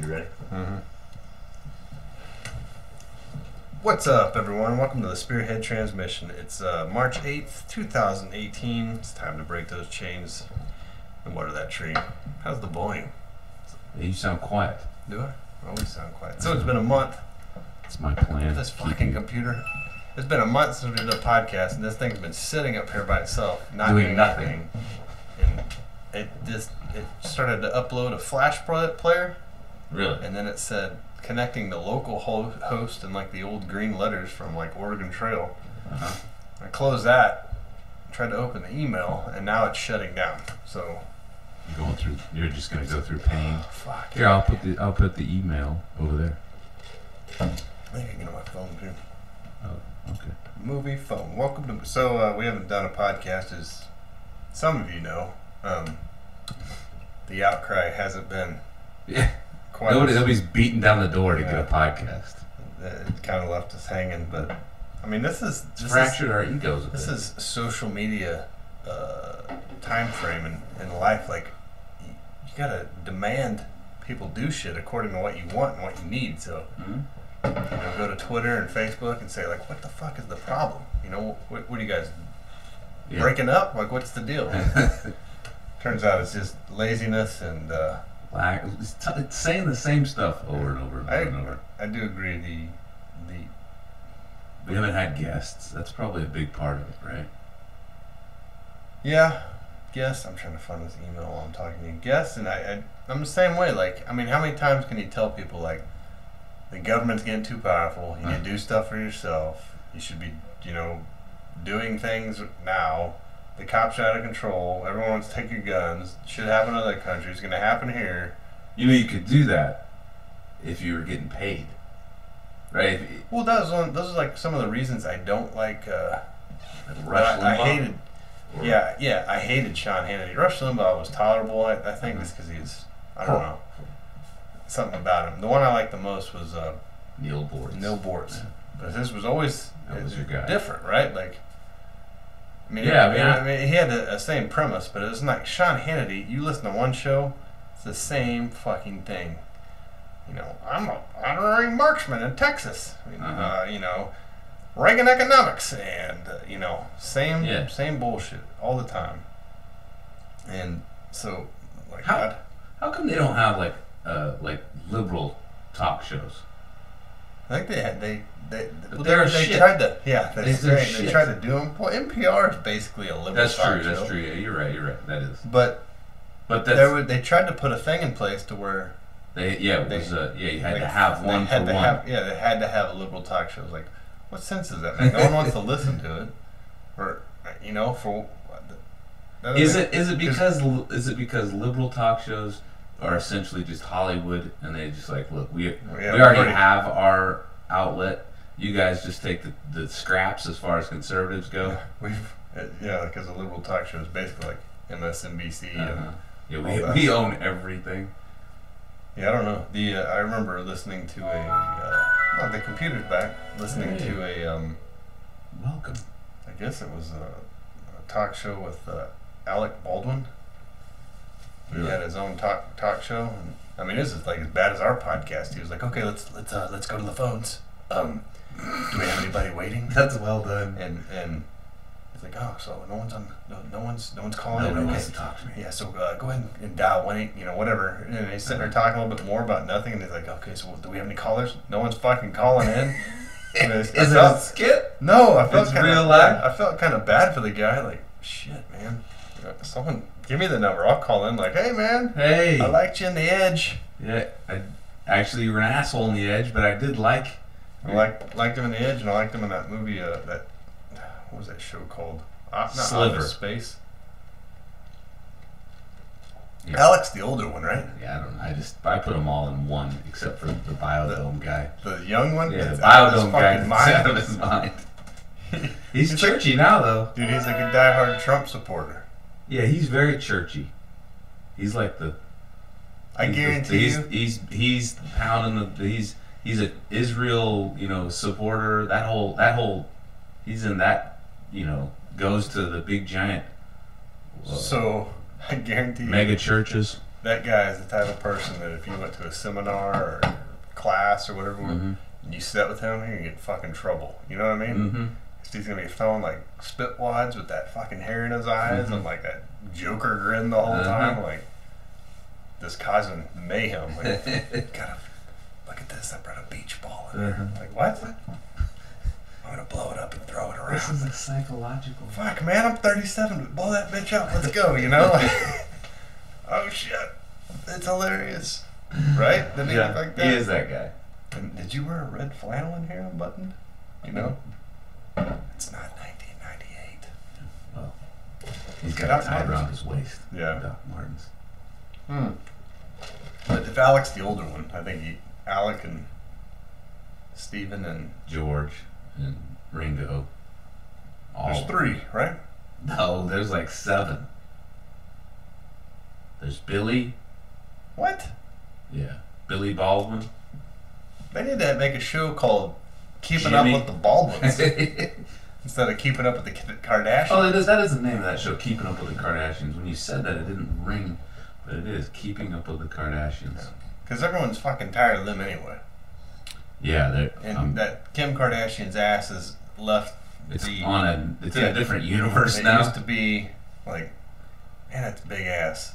You ready? Mm-hmm. What's up, everyone? Welcome to the Spearhead transmission. It's March 8th, 2018. It's time to break those chains and water that tree. How's the volume? Yeah, you sound quiet. Do I? I always sound quiet. So it's been a month. That's my plan. This fucking computer. It's been a month since we did a podcast, and this thing's been sitting up here by itself, not doing nothing. And it started to upload a Flash player. Really? And then it said connecting the local host and like the old green letters from like Oregon Trail. Uh-huh. I closed that, tried to open the email, and now it's shutting down. So You're just gonna go through pain. Fuck. Here, I'll put the email over there. I think I can get on my phone too. Oh, okay. Movie phone. Welcome to. So we haven't done a podcast, as some of you know. The outcry hasn't been. Yeah. Nobody's beating down the door to get a podcast. It kind of left us hanging, but I mean, this fractured our egos. This is social media time frame in life. Like you gotta demand people do shit according to what you want and what you need. So go to Twitter and Facebook and say like, what the fuck is the problem? You know, what are you guys breaking up? Like, what's the deal? Turns out it's just laziness and. It's saying the same stuff over and over and over. I do agree. We haven't had guests. That's probably a big part of it, right? Yeah, guests. I'm trying to find this email while I'm talking to you. Guests, and I'm the same way. Like, I mean, how many times can you tell people like the government's getting too powerful? You need to do stuff for yourself. You should be, doing things now. The cops are out of control. Everyone wants to take your guns. Should happen in other countries. It's going to happen here. You could do that if you were getting paid, right? Well, those are like some of the reasons I don't like. Rush Limbaugh. I hated. Yeah, I hated Sean Hannity. Rush Limbaugh was tolerable. I think it's because he's. I don't know. Something about him. The one I liked the most was Neil Boortz. Yeah. But his was always your guy. Different, right? Like. I mean, he had a same premise, but it was like Sean Hannity. You listen to one show, it's the same fucking thing. I'm a honorary marksman in Texas. Reagan economics, and same bullshit all the time. And so, like, how come they don't have like liberal talk shows? I think they tried to. Yeah, they tried to do them. Well, NPR is basically a liberal talk show. That's true. Yeah, you're right. That is. But they tried to put a thing in place to where you had to have one for one. They had to have a liberal talk show. Like, what sense is that? Like, no one wants to listen to it, or for. Is it because liberal talk shows are essentially just Hollywood, and they just like, look, we already have our outlet. You guys just take the scraps as far as conservatives go. Because the liberal talk show is basically like MSNBC. We own everything. Yeah, I don't know. I remember listening to the computer's back. Listening to a welcome. I guess it was a talk show with Alec Baldwin. He had his own talk show. And, I mean, this is like as bad as our podcast. He was like, "Okay, let's go to the phones. Do we have anybody waiting?" That's well done. And he's like, "Oh, so no one's calling in. Nobody wants to talk to me. Yeah, so go ahead and dial 1-8, whatever." And he's sitting there talking a little bit more about nothing. And he's like, "Okay, so do we have any callers? No one's fucking calling in." Is it a skit? No, I felt real life. I felt kind of bad for the guy. Like, shit, man. Someone give me the number. I'll call in. Like, hey, man. Hey. I liked you in The Edge. Yeah, actually, you were an asshole in The Edge, but I did like. I liked him in The Edge, and I liked him in that movie. What was that show called? Not Sliver. Office Space. Yeah. Alex, the older one, right? Yeah, I don't know. I put them all in one, except for the Biodome guy. The young one? Yeah, the Biodome guy is out of his mind. He's churchy now, though. Dude, he's like a diehard Trump supporter. Yeah, he's very churchy. He's like the. I guarantee you. He's pounding he's an Israel supporter. That whole he's in that goes to the big giant. So I guarantee you. Mega churches. that guy is the type of person that if you went to a seminar or class or whatever, and you sit with him, you're going to get fucking trouble. You know what I mean? He's going to be throwing like spit wads with that fucking hair in his eyes and like that Joker grin the whole time, like just causing mayhem. Like, gotta look at this, I brought a beach ball in there. Like, what? I'm going to blow it up and throw it around. This is a psychological. Fuck, man, I'm 37. Blow that bitch up. Let's go, you know? Like, oh, shit. It's hilarious. Right? Didn't he look like that? He is that guy. And did you wear a red flannel in here unbuttoned? You know? It's not 1998. Well, he's got it tied around his waist. Yeah. Doc Martens. But if Alec's the older one, I think Alec and Steven and George and Ringo. There's 3, right? No, there's like 7. There's Billy. What? Yeah. Billy Baldwin. They need to make a show called Keeping Up with the Baldwins instead of Keeping Up with the Kardashians. Oh, that is the name of that show, Keeping Up with the Kardashians. When you said that, it didn't ring, but it is Keeping Up with the Kardashians. Because everyone's fucking tired of them anyway. Yeah, and that Kim Kardashian's ass has left. It's in a different universe now. It used to be like, man, that's a big ass,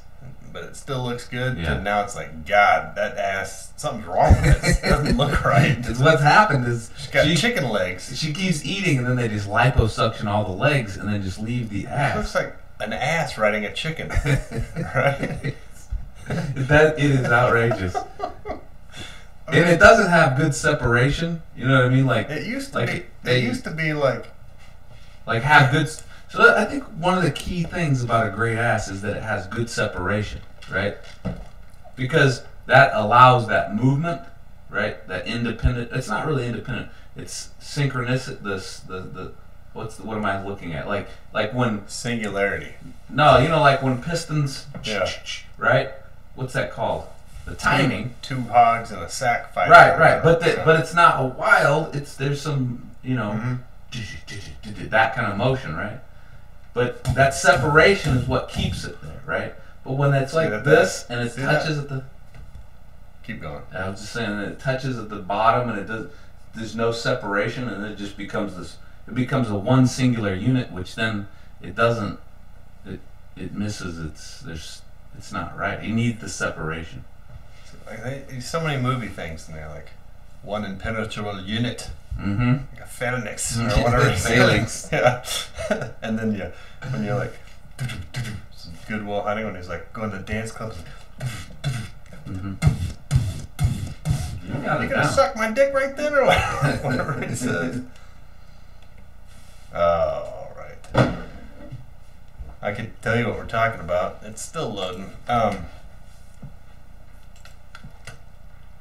but it still looks good. Yeah. And now it's like, God, that ass, something's wrong with it. It doesn't look right. It's what's happened is she's got chicken legs. She keeps eating, and then they just liposuction all the legs, and then just leave the ass. It looks like an ass riding a chicken, right? It is outrageous. And it doesn't have good separation. You know what I mean? Like it used to like be. It used to be like have good. So I think one of the key things about a great ass is that it has good separation, right? Because that allows that movement, right? That independent. It's not really independent. It's synchronous. What am I looking at? Like when singularity. No, like when pistons. Yeah. Right. What's that called? The timing. Two hogs and a sack fight. Right. But it's not a wild. There's some that kind of motion, right? But that separation is what keeps it there, right? But when it's like this and it touches at the. Keep going. I was just saying that it touches at the bottom and there's no separation and it just becomes this. It becomes a one singular unit, which then it doesn't. It misses. It's not right. You need the separation. There's so many movie things in there, like one impenetrable unit, like a phalanx or whatever. Phalanx. Yeah. And then when you're like, Good Will Hunting, when he's like going to dance clubs. You gonna suck my dick right then, or what? Whatever he says. All right. I could tell you what we're talking about. It's still loading.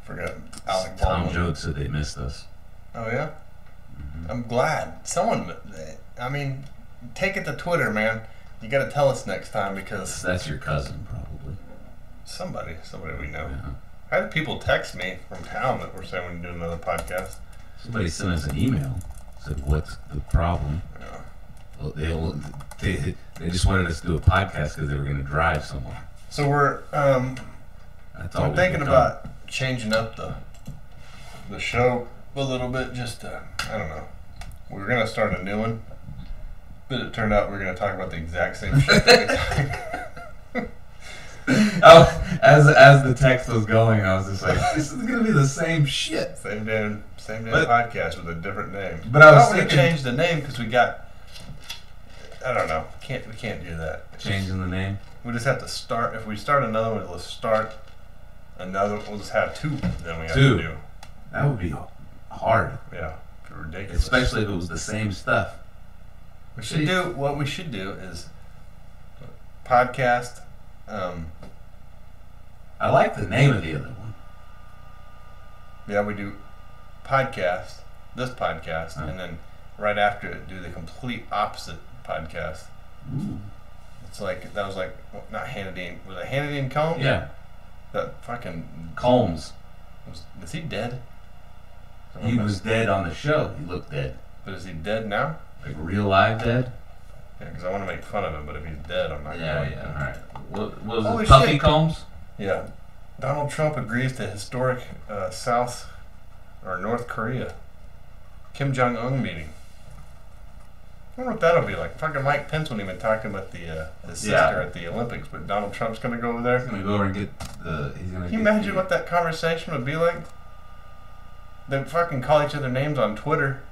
Forgot Alec Baldwin. Tom Joad said they missed us. Oh yeah? I'm glad. Someone, I mean, take it to Twitter, man. You gotta tell us next time because... That's your cousin, probably. Somebody we know. Yeah. I had people text me from town that were saying we can do another podcast. Somebody sent us an email. Said, what's the problem? Yeah. Well, they just wanted us to do a podcast because they were going to drive somewhere. So we're... I'm thinking about changing up the show a little bit, just I don't know. We were gonna start a new one, but it turned out we were gonna talk about the exact same shit every time. As the text was going, I was just like, this is gonna be the same shit. Same damn podcast with a different name. But I was thinking, change the name because we got. I don't know. We can't do that. Changing the name. We just have to start. If we start another one, let's start. We'll just have 2. Then we have to do. That would be hard. Yeah, ridiculous. Especially if it was the same stuff. What we should do is podcast. I like the name of the other one. Yeah, we do podcast. This podcast, and then right after it, do the complete opposite podcast. Ooh. It's like that was like not Hannity. Was it Hannity and Combs? Yeah. That fucking Combs. Is he dead? He was dead on the show. He looked dead. But is he dead now? Like real live dead? Yeah, because I want to make fun of him, but if he's dead, I'm not going to. Yeah, alright. What was it, Puffy Combs? Yeah. Donald Trump agrees to historic South or North Korea Kim Jong-un meeting. I wonder what that'll be like. Fucking Mike Pence wouldn't even talk about his sister at the Olympics, but Donald Trump's gonna go over there. He's gonna go over and get the. Can you imagine what that conversation would be like? They fucking call each other names on Twitter.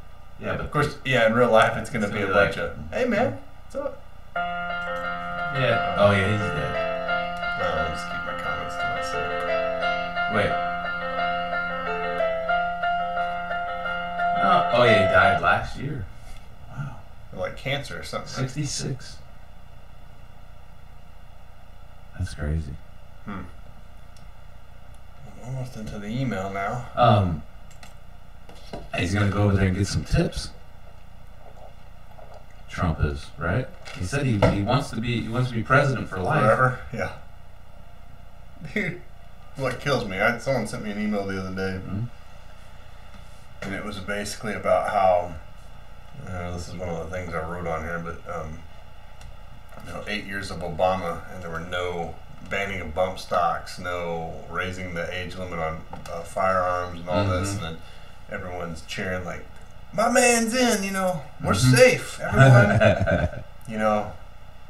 Yeah, but of course, in real life, it's gonna be a bunch of, "Hey man, what's up?" Yeah. Oh yeah, he's dead. No, I'll just keep my comments to myself. Wait. No. Oh yeah, he died last year. Wow. Like cancer or something. 66. That's crazy. I'm almost into the email now. He's gonna go over there and get some tips. Trump is, right? He said he wants to be president for life. Forever? Yeah. Dude, what kills me, someone sent me an email the other day, and it was basically about how, this is one of the things I wrote on here, but 8 years of Obama, and there were no banning of bump stocks, no raising the age limit on firearms and all this, and then everyone's cheering like, my man's in, we're safe, everyone,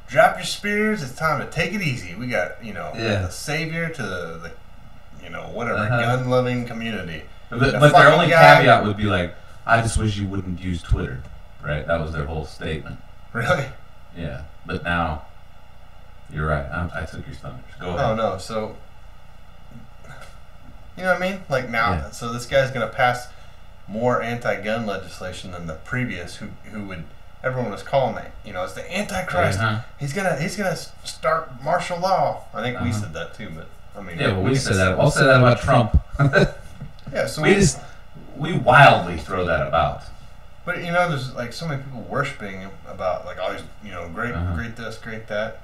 drop your spears, it's time to take it easy. We got, the savior to the whatever, gun-loving community. But their only caveat would be like, I just wish you wouldn't use Twitter, right? That was their whole statement. Really? Yeah, but now, you're right, I took your thunders. Go ahead. Oh, no, so, you know what I mean? Like now, so this guy's going to pass more anti-gun legislation than the previous, who would, everyone was calling it, it's the Antichrist. He's gonna start martial law. I think we said that too, but I mean. Yeah, well, we said that. I'll say that about Trump. Yeah, so we wildly throw that about. But there's like so many people worshiping him about like all these, great this, great that.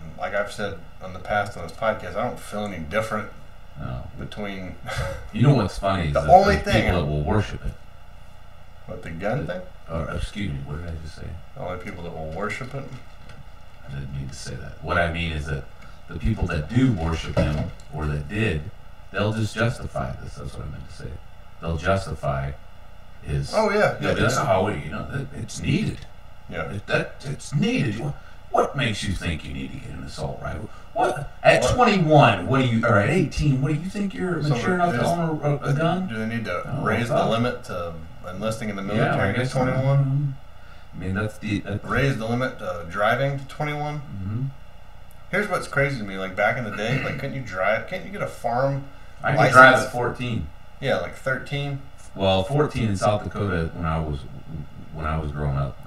And like I've said on the past on this podcast, I don't feel any different between. You know what's funny? The is only that thing people that will worship it. What, the gun thing? Excuse me, what did I just say? The only people that will worship it? I didn't mean to say that. What I mean is that the people that do worship him, or that did, they'll just justify this. That's what I meant to say. They'll justify his... Oh, yeah. That's how it's needed. Yeah. It's needed. What makes you think you need to get an assault rifle? What? At 21, or at 18, what do you think you're mature enough to own a gun? Do they need to raise the limit to enlisting in the military to 21? I mean, that's raise the limit to driving to 21? Here's what's crazy to me. Like back in the day, like can't you get a farm I could drive at 14. Yeah, like 13. Well, 14 in South Dakota when I was growing up.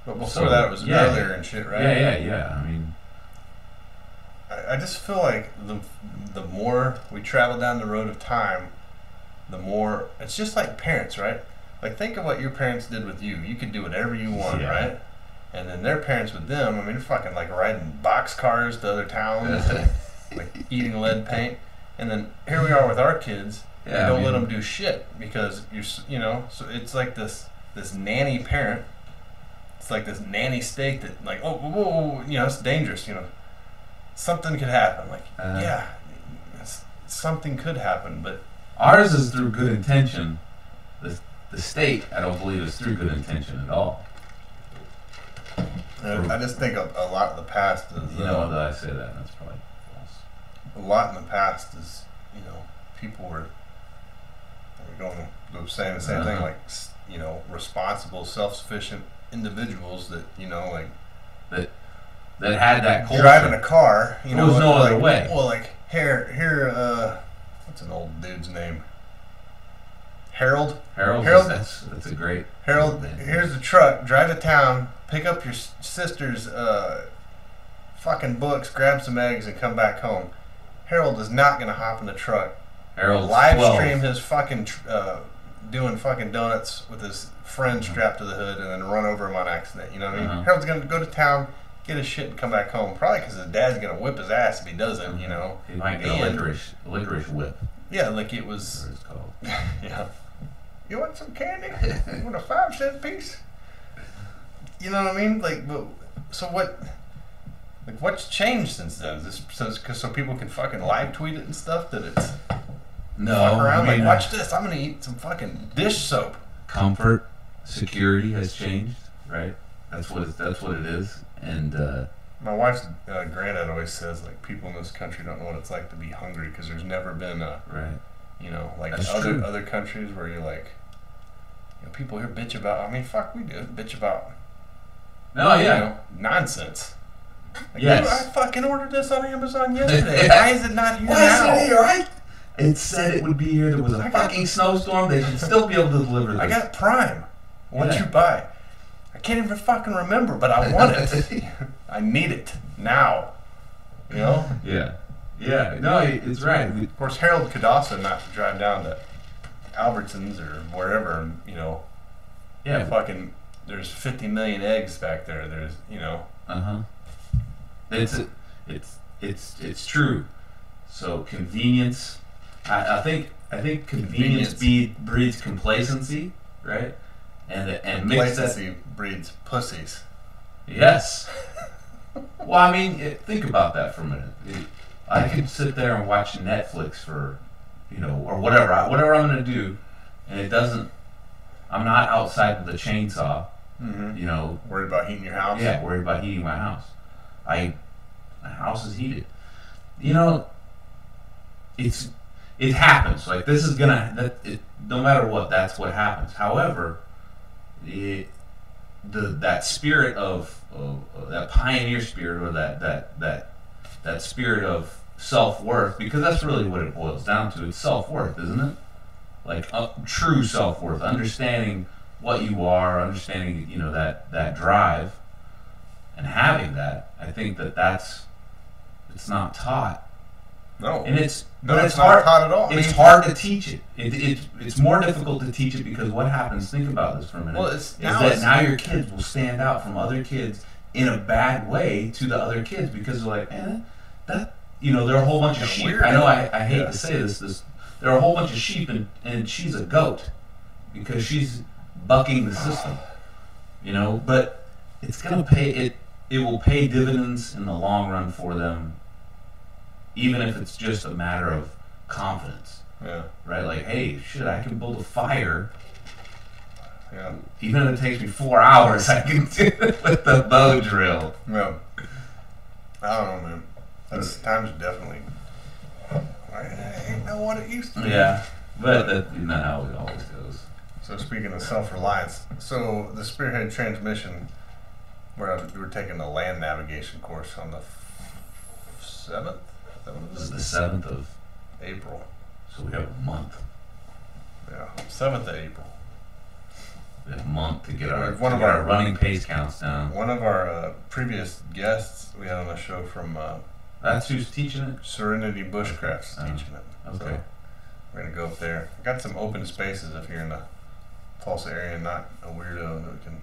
But before that, it was earlier and shit, right? Yeah. I mean, I just feel like the more we travel down the road of time, the more it's just like parents, right? Like think of what your parents did with you. You could do whatever you want, right? And then their parents with them, I mean, they're fucking like riding boxcars to other towns, like eating lead paint. And then here we are with our kids. Yeah, don't let them do shit because so it's like this nanny parent. It's like this nanny state that like, whoa, it's dangerous, Something could happen. Like, something could happen, but ours is through good intention. The state, I don't believe, is through good intention at all. I just think a lot of the past is... that I say that, that's probably false. A lot in the past is, people were saying the same thing, like, responsible, self-sufficient individuals that, that had that culture. Driving a car, there was no other way. Well, like, here, what's an old dude's name? Harold? That's a great... Harold, here's the truck, drive to town, pick up your sister's fucking books, grab some eggs, and come back home. Harold is not going to hop in the truck. Harold's live 12. Stream his fucking doing fucking donuts with his friend strapped to the hood and then run over him on accident. You know what I mean? Harold's going to go to town, get his shit, and come back home. Probably because his dad's going to whip his ass if he doesn't, He might get a licorice whip. Yeah, like it was... That's what it's called. Yeah. You want some candy? You want a 5-cent piece? You know what I mean? Like, so what? Like, what's changed since then? Is this so people can fucking live tweet it and stuff? That it's fuck around. Like, watch this. I'm gonna eat some fucking dish soap. Comfort, security has changed, right? That's what it is. And my wife's granddad always says, like, people in this country don't know what it's like to be hungry because there's never been a right. You know, like That's other countries where you're like, you know, people here bitch about. I mean, fuck, we do bitch about. Nonsense. Like, yes. I fucking ordered this on Amazon yesterday. Why is it not here now? Why is it here, right? It said it would be here. There was a fucking snowstorm. They should still be able to deliver this. I got Prime. What'd you buy? I can't even fucking remember, but I want it. I need it now. You know? Yeah. Yeah. No, it's right. Of course, Harold could also not drive down to Albertsons or wherever, and, you know, fucking, there's 50 million eggs back there. There's, you know. It's true. So convenience, I think convenience breeds complacency, right? And complacency breeds pussies. Yes. Well, I mean, think about that for a minute. I could sit there and watch Netflix for, you know, or whatever I'm gonna do, and it doesn't. I'm not outside with the chainsaw. You know, worried about heating your house. Yeah, worried about heating my house. My house is heated. You know, it happens. Like, this is no matter what, that's what happens. However, that spirit of that pioneer spirit, or that spirit of self-worth, because that's really what it boils down to. It's self-worth, isn't it? Like, true self-worth, understanding what you are, understanding, you know, that drive, and having that. I think it's not taught. No. And it's not hard, taught at all. It's hard to teach it. It's more difficult to teach it because what happens, think about this for a minute, well, now your kids will stand out from other kids in a bad way to the other kids, because they're like, that, you know, there are a whole bunch of sheep. Weird. I know I hate to say this, there are a whole bunch of sheep and she's a goat because she's bucking the system, you know, but it's going to pay, it will pay dividends in the long run for them, even if it's just a matter of confidence. Yeah. Right? Like, hey, shit, I can build a fire. Yeah. Even if it takes me 4 hours, I can do it with the bow drill. Yeah. I don't know, man. Those times are definitely. I ain't know what it used to be. Yeah. But that's not how it always goes. So, speaking of self-reliance, so the Spearhead transmission, we're taking the land navigation course on the 7th? This is the 7th of April. So we have a month. Yeah, 7th of April. We have a month to get our running pace counts down. One of our previous guests we had on the show from... that's who's teaching it? Serenity Bushcraft's teaching it. Okay. So we're going to go up there. I got some open spaces if you're in the Tulsa area and not a weirdo who can...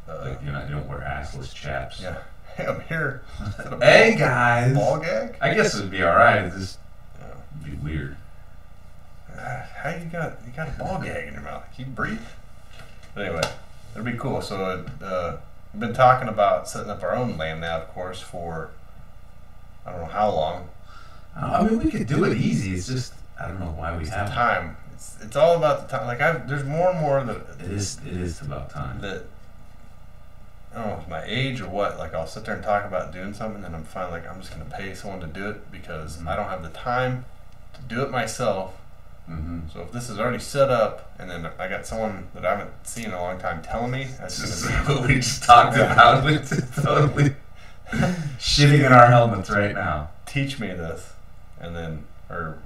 like, you don't wear assless chaps. Yeah. Hey, I'm here. Hey, guys. Ball gag? I guess it would be alright. It'd just be weird. How you got a ball gag in your mouth? Can you breathe? But anyway, it'll be cool. So we've been talking about setting up our own land nav course for I don't know how long. I mean, we could do it easy. It's just I don't know why we have time. It's all about the time. Like there's more and more that it is about time. That I don't know, my age or what. Like I'll sit there and talk about doing something, and I'm finally like I'm just gonna pay someone to do it because I don't have the time to do it myself. So if this is already set up, and then I got someone that I haven't seen in a long time telling me, that's just what we just talked about. It's totally shitting in our helmets right now. Teach me this, and then, or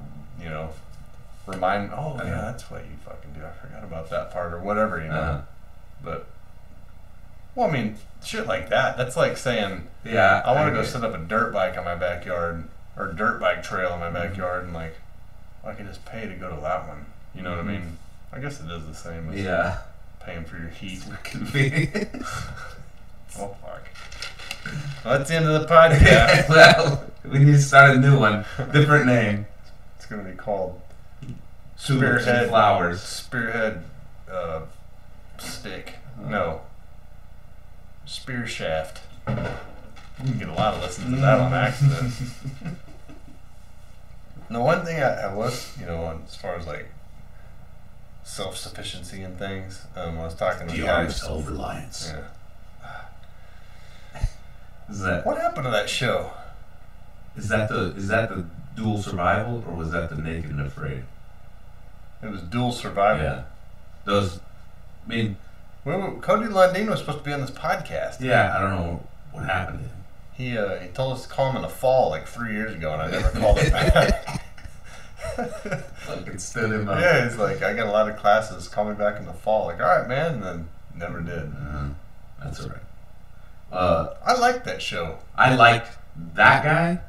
remind. Oh yeah, that's what you fucking do. I forgot about that part, or whatever, But well, I mean, shit like that. That's like saying, I want to go set up a dirt bike on my backyard, or a dirt bike trail in my backyard, and like. I can just pay to go to that one. You know what I mean? I guess it is the same as paying for your heat. Oh, fuck. Well, that's the end of the podcast. Well, we need to start a new one. Different name. It's going to be called Spearhead Flowers. Spearhead Stick. No. Spear Shaft. You get a lot of listens to that on accident. The one thing I was, as far as like self-sufficiency and things, I was talking to the art of self-reliance. Yeah. What happened to that show? Is that the Dual Survival, or was that the Naked and Afraid? It was Dual Survival. Yeah. Those, I mean... Cody Lundin was supposed to be on this podcast. Yeah, I don't know what happened to him. He told us to call him in the fall like 3 years ago, and I never called him back. Fucking stood him up. Yeah, he's like, I got a lot of classes, call me back in the fall. Like, all right, man, and then never did. That's all right. I liked that show. I liked that guy.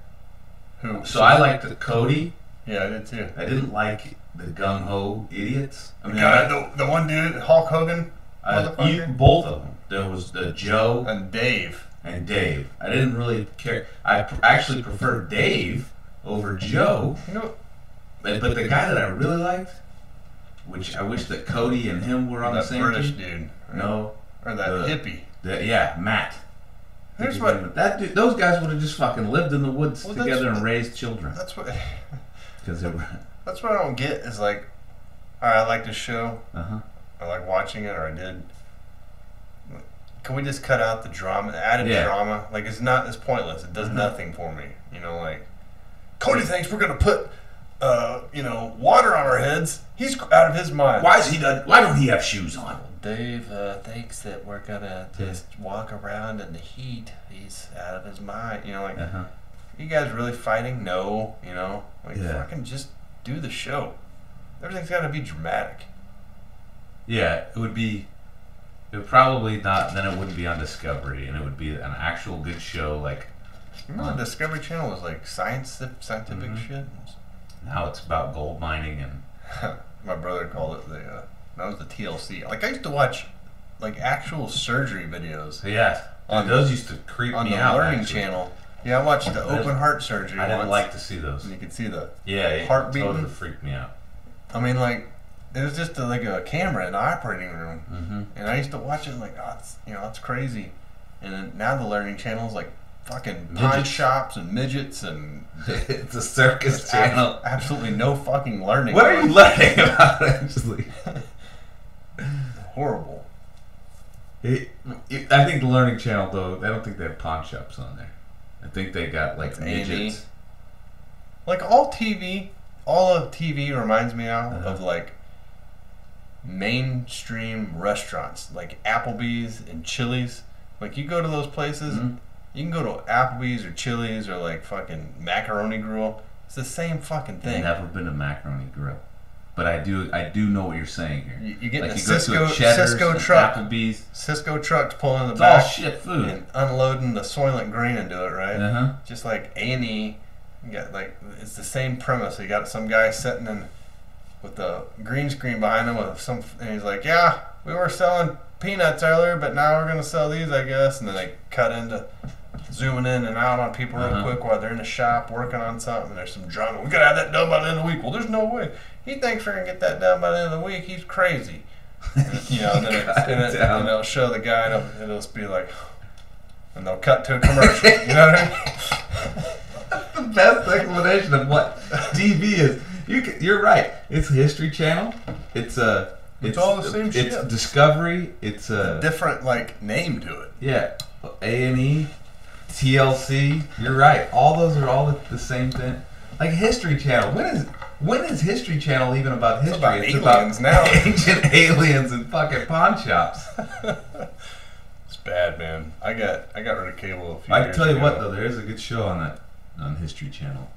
Who? So I liked Cody. Yeah, I did too. I didn't like the gung-ho idiots. I mean, the one dude, Hulk Hogan. Both of them. There was Joe and Dave. I didn't really care. I actually preferred Dave over Joe. But the guy that I really liked, which I wish that Cody and him were on the same British team. Dude. Right? No. Or that hippie. Matt. Here's what that dude. Those guys would have just fucking lived in the woods together and raised children. That's what. Because they were. That's what I don't get. Is like, all right, I like this show. I like watching it, or I did. Can we just cut out the drama, added drama? Like, it's pointless. It does nothing for me. Like, Cody thinks we're gonna put, water on our heads. He's out of his mind. Why don't he have shoes on? Dave thinks that we're gonna just walk around in the heat. He's out of his mind. You guys really fighting? No. Fucking just do the show. Everything's got to be dramatic. Yeah, it would probably not, then it wouldn't be on Discovery, and it would be an actual good show, like... Remember Discovery Channel was like scientific shit? Now it's about gold mining and... My brother called it that was the TLC. Like, I used to watch, like, actual surgery videos. Yeah, those used to creep me out. On the Learning Channel. Yeah, I watched the open heart surgery I didn't like to see those. And you could see the heartbeat. Totally freaked me out. I mean, like... It was just like a camera in the operating room, and I used to watch it like, it's crazy. And then now the Learning Channel is like fucking pawn shops and midgets and it's a circus channel. Absolutely no fucking learning. What are you learning about, actually? Horrible. I think the Learning Channel, though, I don't think they have pawn shops on there. I think they got like midgets. Like all of TV reminds me now of like mainstream restaurants like Applebee's and Chili's. Like, you go to those places, you can go to Applebee's or Chili's or like fucking Macaroni Grill. It's the same fucking thing. I've never been to Macaroni Grill, but I do know what you're saying here. You get like a Cisco truck, Applebee's. Cisco trucks pulling in the back. All shit food. And unloading the Soylent Green into it, right? Just like A&E. You got it's the same premise. You got some guy sitting in with the green screen behind him and he's like, yeah, we were selling peanuts earlier, but now we're gonna sell these, I guess. And then they cut into zooming in and out on people real quick while they're in the shop working on something. And there's some drama. We gotta have that done by the end of the week. Well, there's no way. He thinks we're gonna get that done by the end of the week. He's crazy. And, then they'll show the guy and it'll just be like, and they'll cut to a commercial. You know what I mean? That's the best explanation of what TV is. You're right. It's History Channel. It's all the same shit. It's Discovery. It's a different name to it. Yeah, A&E, TLC. You're right. All those are all the same thing. Like History Channel. When is History Channel even about history? It's about aliens now. Ancient aliens and fucking pawn shops. It's bad, man. I got rid of cable a few years ago. I tell you what, though, there is a good show on History Channel.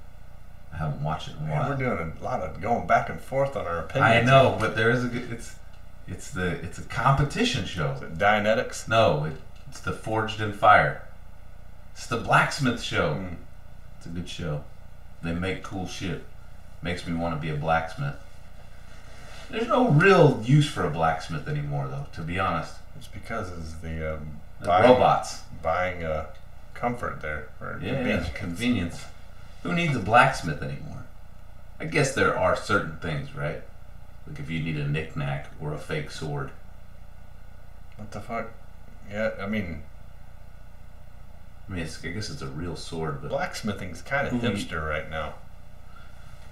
I haven't watched it in a while. We're doing a lot of going back and forth on our opinions. I know, but there is a good. It's a competition show. Is it Dianetics? No, it's the Forged in Fire. It's the blacksmith show. It's a good show. They make cool shit. Makes me want to be a blacksmith. There's no real use for a blacksmith anymore, though. To be honest, it's because it's the robots buying comfort there for convenience. Who needs a blacksmith anymore? I guess there are certain things, right? Like if you need a knick-knack or a fake sword. What the fuck? Yeah, I mean, I mean, I guess it's a real sword, but blacksmithing's kind of hipster right now.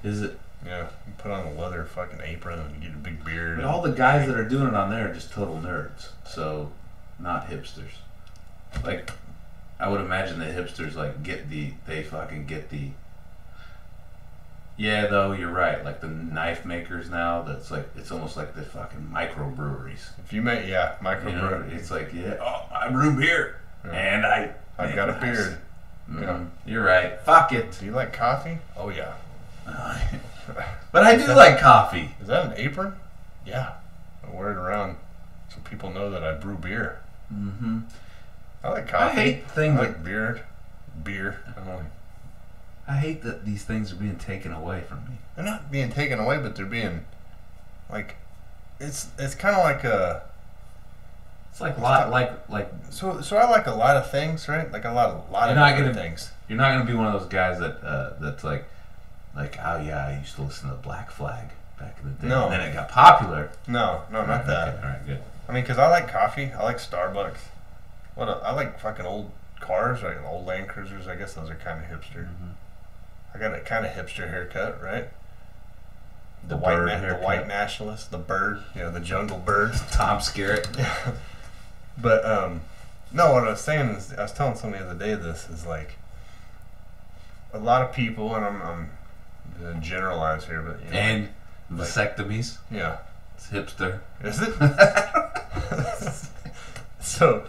Is it? Yeah, you put on a leather fucking apron and get a big beard. But all the guys that are doing it on there are just total nerds, so not hipsters. Like, I would imagine the hipsters they fucking get the. Yeah, though you're right. Like the knife makers now, that's like it's almost like the fucking microbreweries. If you make microbrewery, it's like I brew beer and I've got a beard. Mm-hmm. Yeah, you're right. Fuck it. Do you like coffee? Oh yeah. But I do like coffee. Is that an apron? Yeah. I wear it around so people know that I brew beer. Mm-hmm. I like coffee. I hate things like beer. I hate that these things are being taken away from me. They're not being taken away, but they're being like it's kind of like a. It's like So I like a lot of things, right? Like a lot of things. You're not gonna be one of those guys that's like oh yeah, I used to listen to Black Flag back in the day. No. And then it got popular. No, not that. Okay. All right, good. I mean, because I like coffee. I like Starbucks. I like fucking old cars, like old Land Cruisers. I guess those are kind of hipster. Mm-hmm. I got a kind of hipster haircut, right? The white nationalist, the bird, the jungle bird. Tom Skerritt. Yeah. But no, what I was saying is, I was telling somebody the other day. This is like a lot of people, and I'm gonna generalize here, but and vasectomies. Yeah, it's hipster. Is it? So,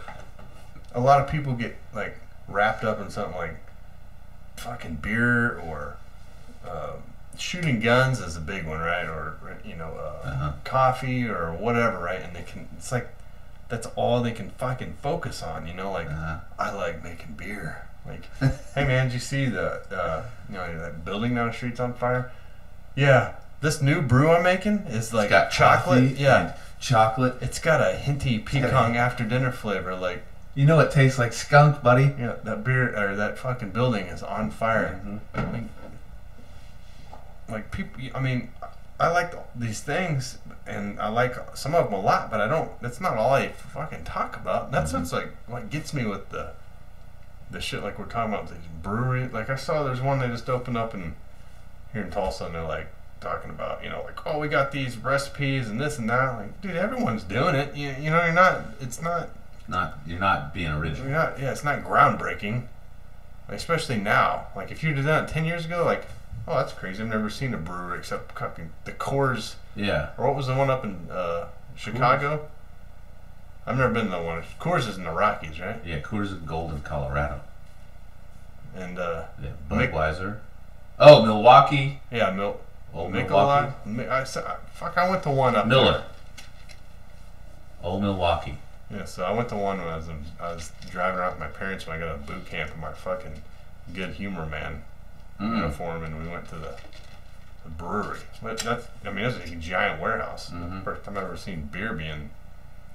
a lot of people get like wrapped up in something like fucking beer or shooting guns is a big one, right? Or coffee or whatever, right? And it's like that's all they can fucking focus on, like I like making beer. Like, hey man, did you see that building down the street's on fire? Yeah, this new brew I'm making is like got chocolate. Yeah, chocolate. It's got a hinty pecan after dinner flavor, like. It tastes like skunk, buddy. Yeah, that beer or that fucking building is on fire. Mm-hmm. Like people. I mean, I like these things, and I like some of them a lot, but I don't. That's not all I fucking talk about. That's what's like what gets me with the shit. Like we're talking about these breweries. Like I saw there's one they just opened up here in Tulsa, and they're like talking about like we got these recipes and this and that. Like dude, everyone's doing it. You're not. It's not. You're not being original. It's not groundbreaking, especially now. Like if you'd have done it 10 years ago, like, oh, that's crazy. I've never seen a brewery except the Coors. Yeah. Or what was the one up in Chicago? Coors. I've never been to that one. Coors is in the Rockies, right? Yeah, Coors is in Golden, Colorado. And Budweiser. Milwaukee. Yeah, Old Milwaukee. I went to one up Miller. there. Old Milwaukee. Yeah, so I went to one when I was driving around with my parents when I got a boot camp in my fucking Good Humor Man uniform, and we went to the brewery. That's a giant warehouse. Mm-hmm. First time I've ever seen beer being.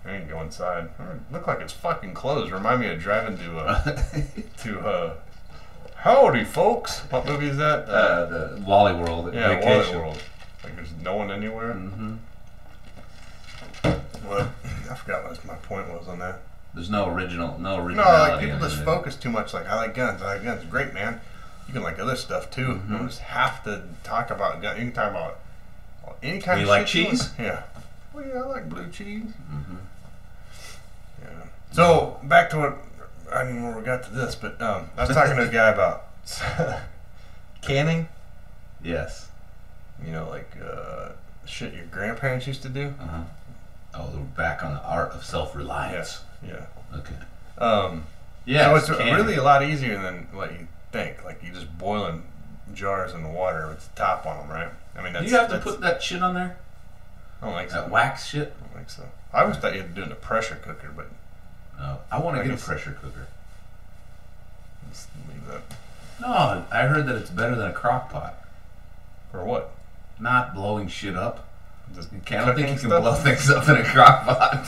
I didn't go inside. It looked like it's fucking closed. Remind me of driving to Howdy, folks. What movie is that? The Wally World. Yeah, Vacation. Wally World. Like there's no one anywhere. Mm-hmm. Well, I forgot what my point was on that. There's no originality. No, like people just focus too much. Like I like guns. Great, man. You can like other stuff too. Mm-hmm. You don't just have to talk about guns. You can talk about any kind of shit. You like cheese? Yeah. Well, yeah, I like blue cheese. Mm-hmm. Yeah. So back to what I don't know where we got to this, but I was talking to a guy about canning. Yes. Like shit your grandparents used to do. Uh-huh. Oh, we're back on the art of self-reliance. Yeah. Okay. Yeah. So it's really a lot easier than what you think. Like you just boiling jars in the water with the top on them, right? I mean, you have to put that shit on there. I don't think so. That wax shit. I don't think so. I always thought you had to do it in a pressure cooker, but I want to get a pressure cooker. Let's leave that. No, I heard that it's better than a crock pot. For what? Not blowing shit up. I don't think you can stuff? blow things up in a crock pot.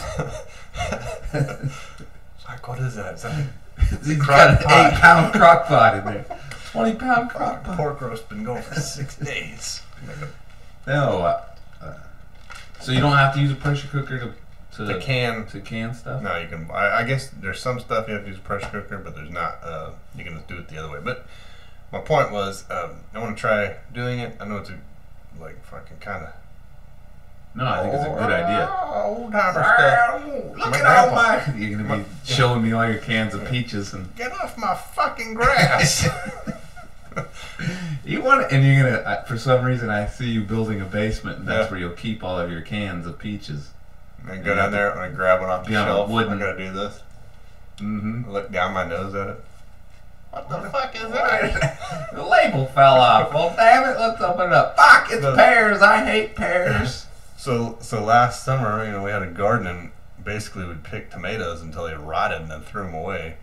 Like, what is that? Is that He's got an 8-pound crock pot in there. 20-pound crock pot. Pork roast been going for 6 days. No. So you don't have to use a pressure cooker to can stuff? No, you can. I guess there's some stuff you have to use a pressure cooker, but there's not. You can just do it the other way. But my point was, I want to try doing it. I know it's like fucking kind of. No, I think it's a good idea. Old timer stuff. Look at all my. You're gonna be showing me all your cans of peaches and. Get off my fucking grass. You want it, and you're gonna. For some reason, I see you building a basement, and that's where you'll keep all of your cans of peaches. And then go down there and grab one off the shelf. Wooden. I'm gonna do this. Mm-hmm. Look down my nose at it. What the fuck is that? The label fell off. Well, damn it! Let's open it up. Fuck! It's pears. I hate pears. So last summer, we had a garden, and basically we'd pick tomatoes until they rotted, and then threw them away.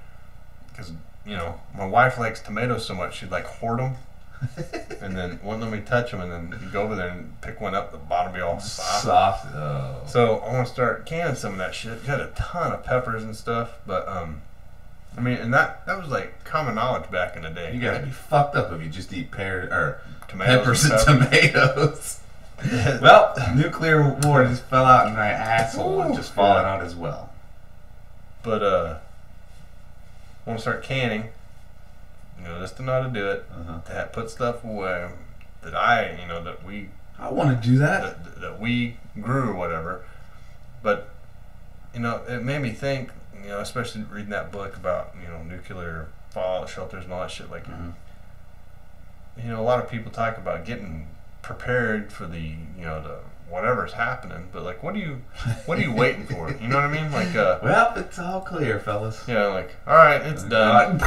Because my wife likes tomatoes so much, she'd like hoard them, and then wouldn't let me touch them, and then you go over there and pick one up, the bottom be all soft. Oh. So I want to start canning some of that shit. Got a ton of peppers and stuff, but and that was like common knowledge back in the day. You gotta be fucked up if you just eat tomatoes peppers and tomatoes. Well, nuclear war just fell out in my asshole and just falling out as well. But I want to start canning. Just to know how to do it. To put stuff away that that we. I want to do that. That we grew or whatever. But it made me think. Especially reading that book about nuclear fallout shelters and all that shit. Like, a lot of people talk about getting prepared for the the whatever's happening, but like, what are you waiting for? You know what I mean? Like, well, it's all clear, fellas. Like, all right, it's done.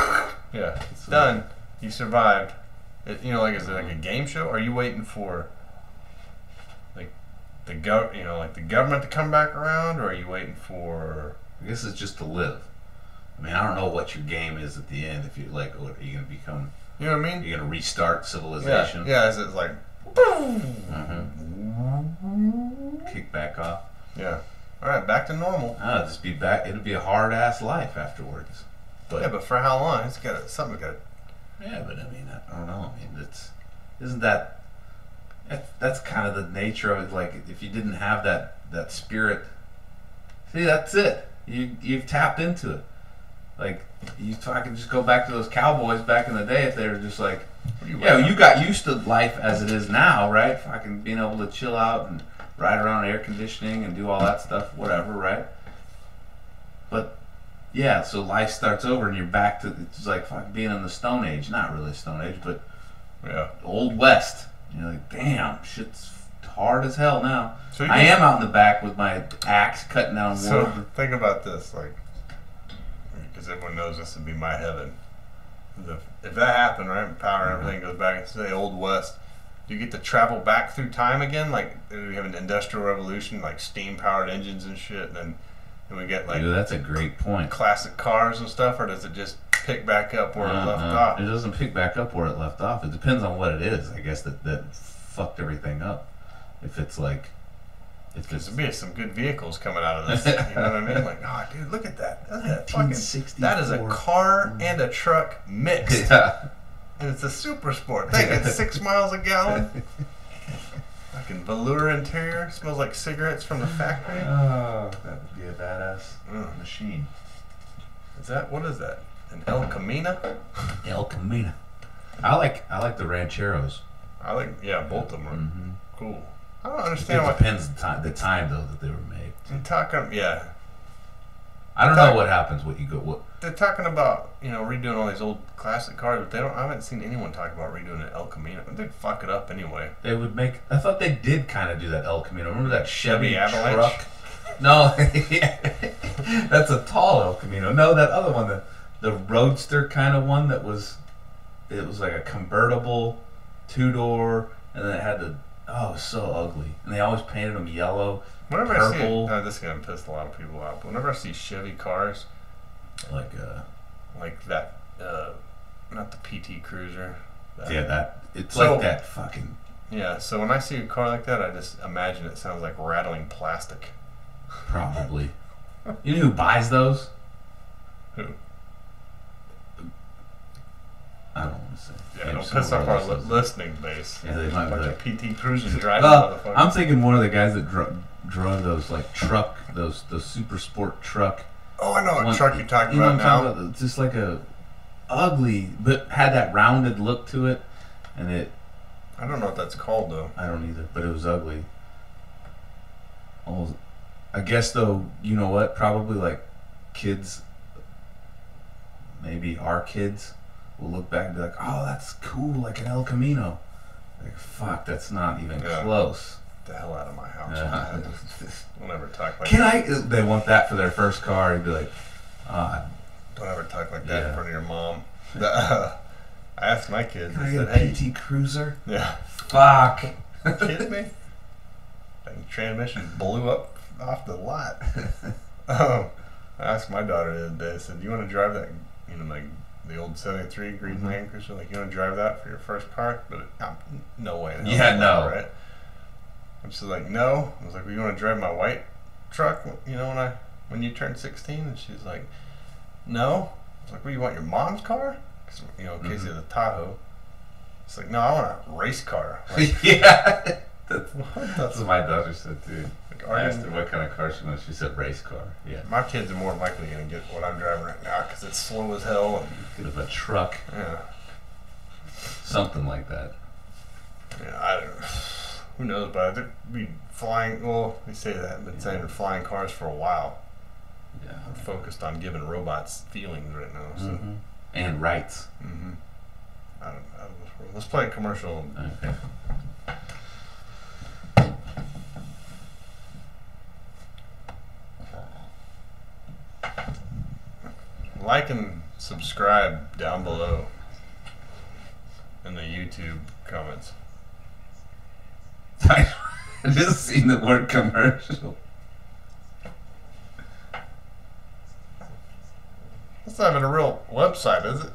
Yeah, it's done. You survived. Like, is it like a game show? Are you waiting for like the government to come back around, or are you waiting for? I guess it's just to live. I mean, I don't know what your game is at the end. If you're like, what are you gonna become? You know what I mean? You're gonna restart civilization. Yeah. Is it like? Kick back off. Yeah. All right, back to normal. Just be back. It'll be a hard ass life afterwards. But for how long? It's got something. Yeah, but I mean, I don't know. I mean, that's kind of the nature of it. Like, if you didn't have that spirit, see, that's it. You've tapped into it. Like, I can just go back to those cowboys back in the day. If they were just like, you got used to life as it is now, right? Fucking being able to chill out and ride around air conditioning and do all that stuff, whatever, right? But yeah, so life starts over and you're back to, it's like fucking being in the Stone Age. Not really Stone Age, but Old West. You're like, damn, shit's hard as hell now. So I am out in the back with my axe cutting down wood. So think about this, like, because everyone knows this would be my heaven. If that happened, right, power and everything goes back into the Old West, do you get to travel back through time again? Like, we have an industrial revolution, like steam-powered engines and shit, and then we get like... Dude, that's a great point. Classic cars and stuff, or does it just pick back up where it left off? It doesn't pick back up where it left off. It depends on what it is, I guess, that fucked everything up. If it's like... There'd be some good vehicles coming out of this. You know what I mean? Like, oh, dude, look at that. That is a car and a truck mixed. Yeah. And it's a super sport thing. It's 6 miles a gallon. Fucking velour interior. Smells like cigarettes from the factory. Oh, that would be a badass machine. What is that? An El Camino? El Camino. I like the Rancheros. Both of them are cool. I don't understand why. It depends the time though that they were made. I'm talking, I don't know what happens. They're talking about redoing all these old classic cars, but I haven't seen anyone talk about redoing an El Camino. They'd fuck it up anyway. They would make. I thought they did kind of do that El Camino. Remember that Chevy Avalanche truck? No, that's a tall El Camino. No, that other one, the Roadster kind of one that was. It was like a convertible, 2-door, and then it had the. Oh, it was so ugly. And they always painted them yellow, purple. This is going to piss a lot of people off. But whenever I see Chevy cars, like that, not the PT Cruiser. It's like that fucking... Yeah, so when I see a car like that, I just imagine it sounds like rattling plastic. Probably. You know who buys those? Who? I don't want to say. Yeah, don't piss off our listening base. Yeah, they might be like PT Cruisers driving I'm thinking one of the guys that drove those like truck, those super sport truck. Oh, I know what truck you're talking about now. Just like a ugly, but had that rounded look to it, and it. I don't know what that's called though. I don't either, but it was ugly. Oh, I guess though, you know what? Probably like kids, maybe our kids will look back and be like, "Oh, that's cool, like an El Camino." Like, fuck, that's not even close. Get the hell out of my house. Don't ever talk like Can that. They want that for their first car. You'd be like, don't ever talk like that in front of your mom. I asked my kids. Can I get a PT Cruiser? Yeah. Fuck. You kidding me? The transmission blew up off the lot. I asked my daughter the other day. I said, "Do you want to drive that? You know, like the old '73 Green Land Cruiser? Like, you want to drive that for your first car?" But no way. Yeah, no. Right? And she's like, "No." I was like, "Well, you want to drive my white truck? You know, when you turn 16?" And she's like, "No." I was like, "Well, you want your mom's car? Cause, you know, in case you have a Tahoe." It's like, "No, I want a race car." Like, yeah. That's what my daughter said too. Like, I asked her what kind of car she wants. She said race car. Yeah. My kids are more likely going to get what I'm driving right now because it's slow as hell. And get of a truck. Yeah. Something like that. Yeah, I don't know. Who knows? But they'd be flying. Well, they say that. I've been saying they're flying cars for a while. Yeah. I'm focused on giving robots feelings right now. So. And rights. I don't know. Let's play a commercial. Okay. Like and subscribe down below in the YouTube comments. I just seen the word commercial. That's not even a real website, is it?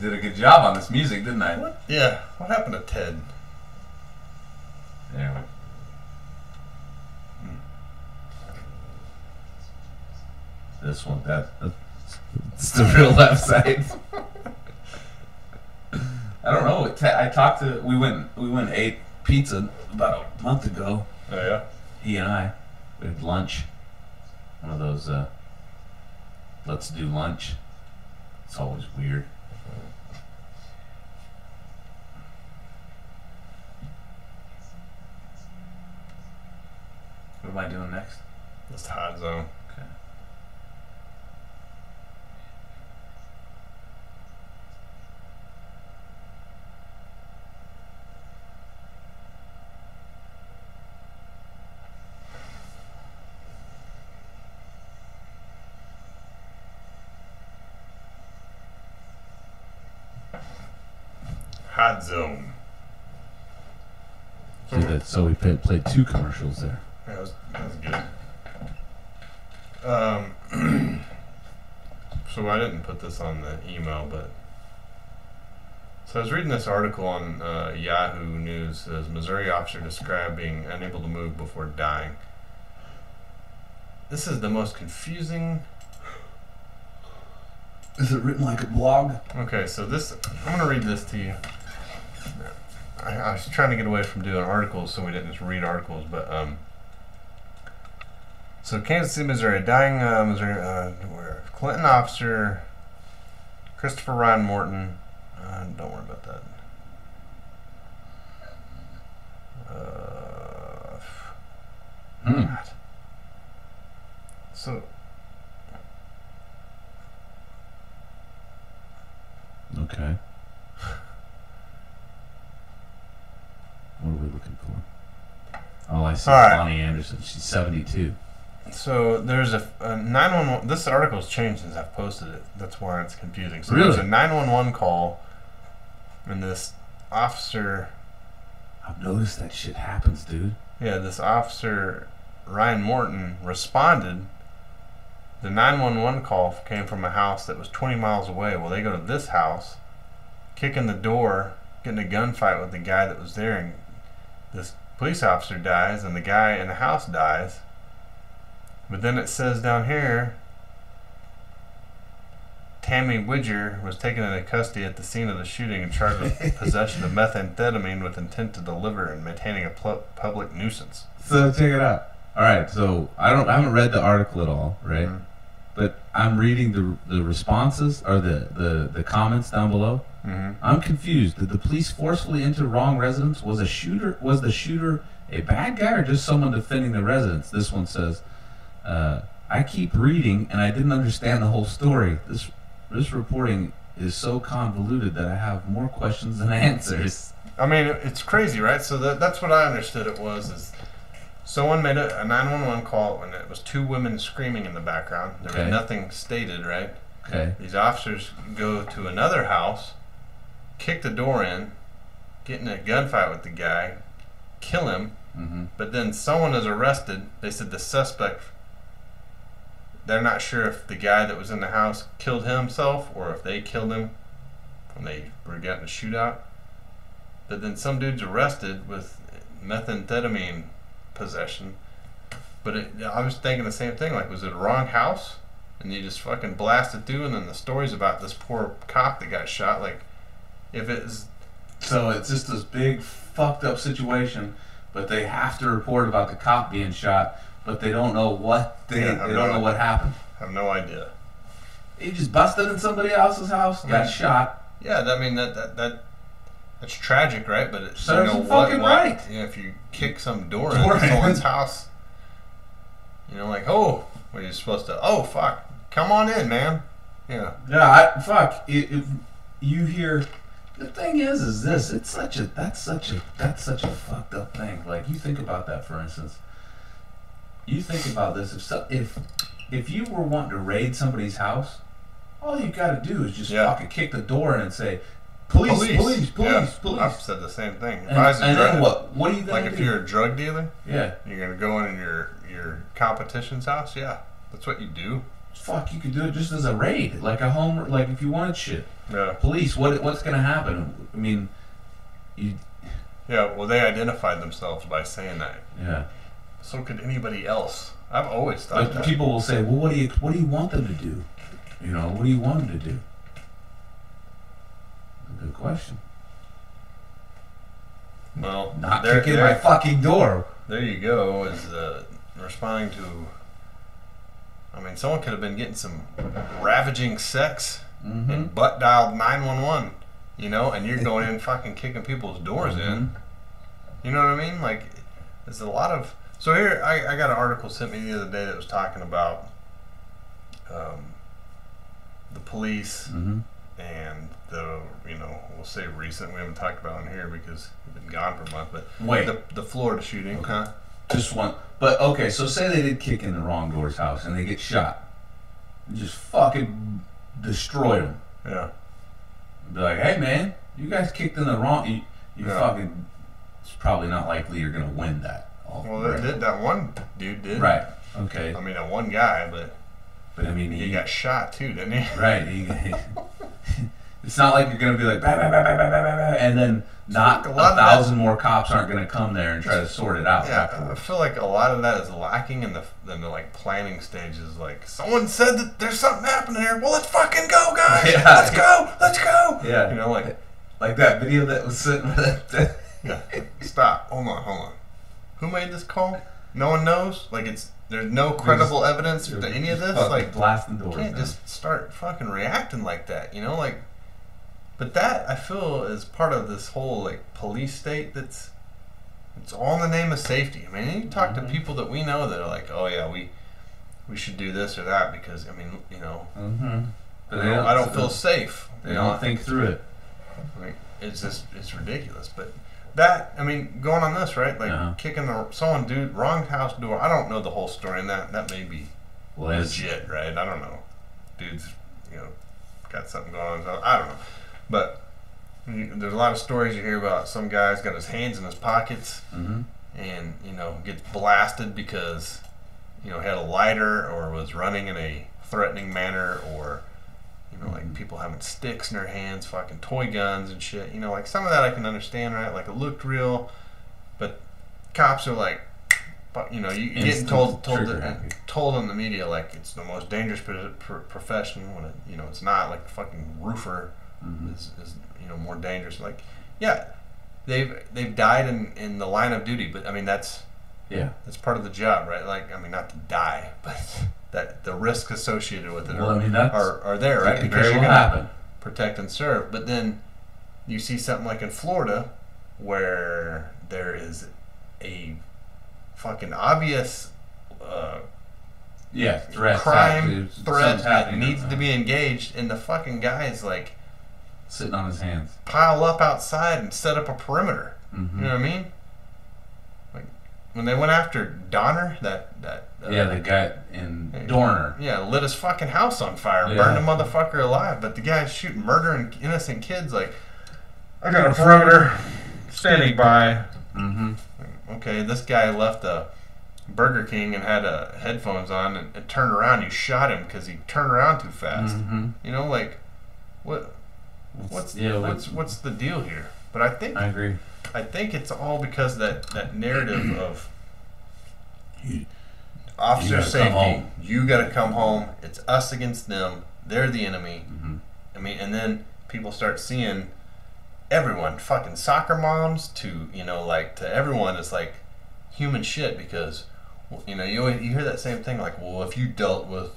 Did a good job on this music, didn't I? What? Yeah. What happened to Ted? Yeah. This one, it's the real left side. I don't know. I talked to. We went and ate pizza about a month ago. Oh yeah. He and I. We had lunch. One of those. Let's do lunch. It's always weird. What am I doing next? It's Hot Zone. Okay. Hot Zone. So we played two commercials there. That was good. So I didn't put this on the email, but so I was reading this article on Yahoo News. It says Missouri officer described being unable to move before dying. This is the most confusing. Is it written like a blog? Okay, so this I'm gonna read this to you. I was trying to get away from doing articles, so we didn't just read articles, but so Kansas City, Missouri, dying Missouri, Clinton officer Christopher Ryan Morton. Don't worry about that. God. So. Okay. What are we looking for? Oh, I see. Bonnie Anderson. She's 72. So there's a 911. This article's changed since I've posted it. That's why it's confusing. So really? There's a 911 call, and this officer. I've noticed that shit happens, dude. Yeah, this officer Ryan Morton responded. The 911 call came from a house that was 20 miles away. Well, they go to this house, kick in the door, get in a gunfight with the guy that was there, and this police officer dies, and the guy in the house dies. But then it says down here, Tammy Widger was taken into custody at the scene of the shooting and charged with possession of methamphetamine with intent to deliver and maintaining a public nuisance. So check it out. All right, so I haven't read the article at all, right? Mm-hmm. But I'm reading the responses or the comments down below. Mm-hmm. I'm confused. Did the police forcefully enter wrong residence? Was the shooter a bad guy or just someone defending the residents? This one says, I keep reading and I didn't understand the whole story. This reporting is so convoluted that I have more questions than answers. I mean, it's crazy, right? So that's what I understood it was is someone made a 911 call when it was 2 women screaming in the background. There was nothing stated, right? Okay. These officers go to another house, kick the door in, get in a gunfight with the guy, kill him, but then someone is arrested. They said the suspect, they're not sure if the guy that was in the house killed himself or if they killed him when they were getting a shootout. But then some dude's arrested with methamphetamine possession. But I was thinking the same thing, like, was it a wrong house? And you just fucking blasted through, and then the stories about this poor cop that got shot, like, if it's... So it's just this big fucked up situation, but they have to report about the cop being shot, but they don't know what they don't know what happened. I have no idea. He just busted in somebody else's house, got shot. Yeah, I mean that's tragic, right? But it's fucking right. You know, if you kick some door in someone's house, you know, like, oh, what are you supposed to? Oh, fuck, come on in, man. Yeah. Yeah, if you hear, the thing is this. It's that's such a fucked up thing. Like, you think about that, for instance. You think about this. If you were wanting to raid somebody's house, all you got to do is just fucking kick the door in and say, Police. I've said the same thing. And then what? What are you going to do? Like, if you're a drug dealer, you're going to go in your competition's house, that's what you do. Fuck, you could do it just as a raid, like a home, like if you wanted shit. Yeah. Police, what's going to happen? I mean, Yeah, well, they identified themselves by saying that. Yeah. So could anybody else. I've always thought that. People will say, well, what do you want them to do? You know, what do you want them to do? Good question. Well, not kicking my fucking door. There you go. Is responding to. I mean, someone could have been getting some ravaging sex and butt dialed 911. You know, and you're going in fucking kicking people's doors in. You know what I mean? Like, there's a lot of. So here, I got an article sent me the other day that was talking about the police. And we'll say recent, we haven't talked about it in here because we've been gone for a month, but wait, the Florida shooting. Okay. Just one. But okay, so say they did kick in the wrong door's house and they get shot. You just fucking destroy them. Yeah. Be like, hey man, you guys kicked in the wrong. You fucking. It's probably not likely you're gonna win that. That one dude did. Right. Okay. I mean, that one guy, but I mean, he got shot too, didn't he? Right. It's not like you're going to be like, bah, bah, bah, bah, bah, bah, bah, and then not a thousand more cops aren't going to come there and try to sort it out. Yeah, afterwards. I feel like a lot of that is lacking in the like planning stages. Like, someone said that there's something happening here. Well, let's fucking go, guys. Yeah. Let's go. Yeah. You know, like that video that was sitting with that. Yeah. Stop. Hold on. Who made this call? No one knows. Like, there's no credible evidence to any of this. Like, blasting doors. You can't just start fucking reacting like that. You know, like. But that, I feel, is part of this whole, like, police state it's all in the name of safety. I mean, you talk to people that we know that are like, oh, yeah, we should do this or that because, I mean, you know, but I don't feel safe. They don't think through it. I mean, it's ridiculous. But that, I mean, going on this, right? Like, kicking wrong house door. I don't know the whole story, and that may be legit, right? I don't know. Dude's, got something going on. So I don't know. But there's a lot of stories you hear about some guy's got his hands in his pockets and, gets blasted because, had a lighter or was running in a threatening manner or, like people having sticks in their hands, fucking toy guns and shit. Like some of that I can understand, right? Like it looked real, but cops are like, you're getting told told on the media like it's the most dangerous profession when it, you know, it's not. Like the fucking roofer is you know, more dangerous. Like, yeah, they've died in the line of duty, but I mean that's part of the job, right? Like, I mean, not to die, but that the risks associated with it are there, right? Because you're gonna protect and serve. But then you see something like in Florida where there is a fucking obvious crime threat that needs to be engaged, and the fucking guy is like sitting on his hands, pile up outside and set up a perimeter. You know what I mean? Like when they went after Donner, the guy in Dorner, lit his fucking house on fire, burned the motherfucker alive. But the guy's shooting murdering innocent kids. Like, I got a perimeter standing by. Okay, this guy left a Burger King and had headphones on and turned around. You shot him because he turned around too fast. You know, like what's the deal here? But I agree. I think it's all because that narrative of officer safety. You got to come home. It's us against them. They're the enemy. I mean, and then people start seeing everyone, fucking soccer moms to, you know, like to everyone is like human shit because, you know, you hear that same thing like, well, if you dealt with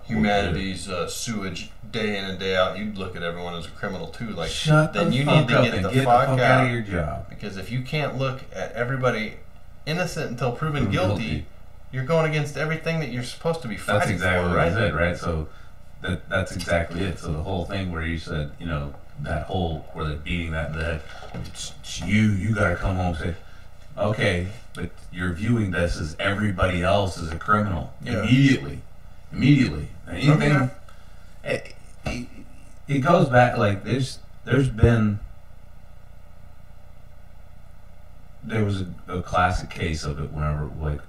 humanity's sewage day in and day out, you'd look at everyone as a criminal too. Like, then you need to get the fuck out of your job. Because if you can't look at everybody innocent until proven guilty, you're going against everything that you're supposed to be fighting for. That's exactly right? What it, right? So that's exactly it. So the whole thing where you said, you know, that whole where they're beating that in the head, you gotta come home and say, okay, but you're viewing this as everybody else as a criminal immediately. Anything, it goes back like there was a classic case of it whenever like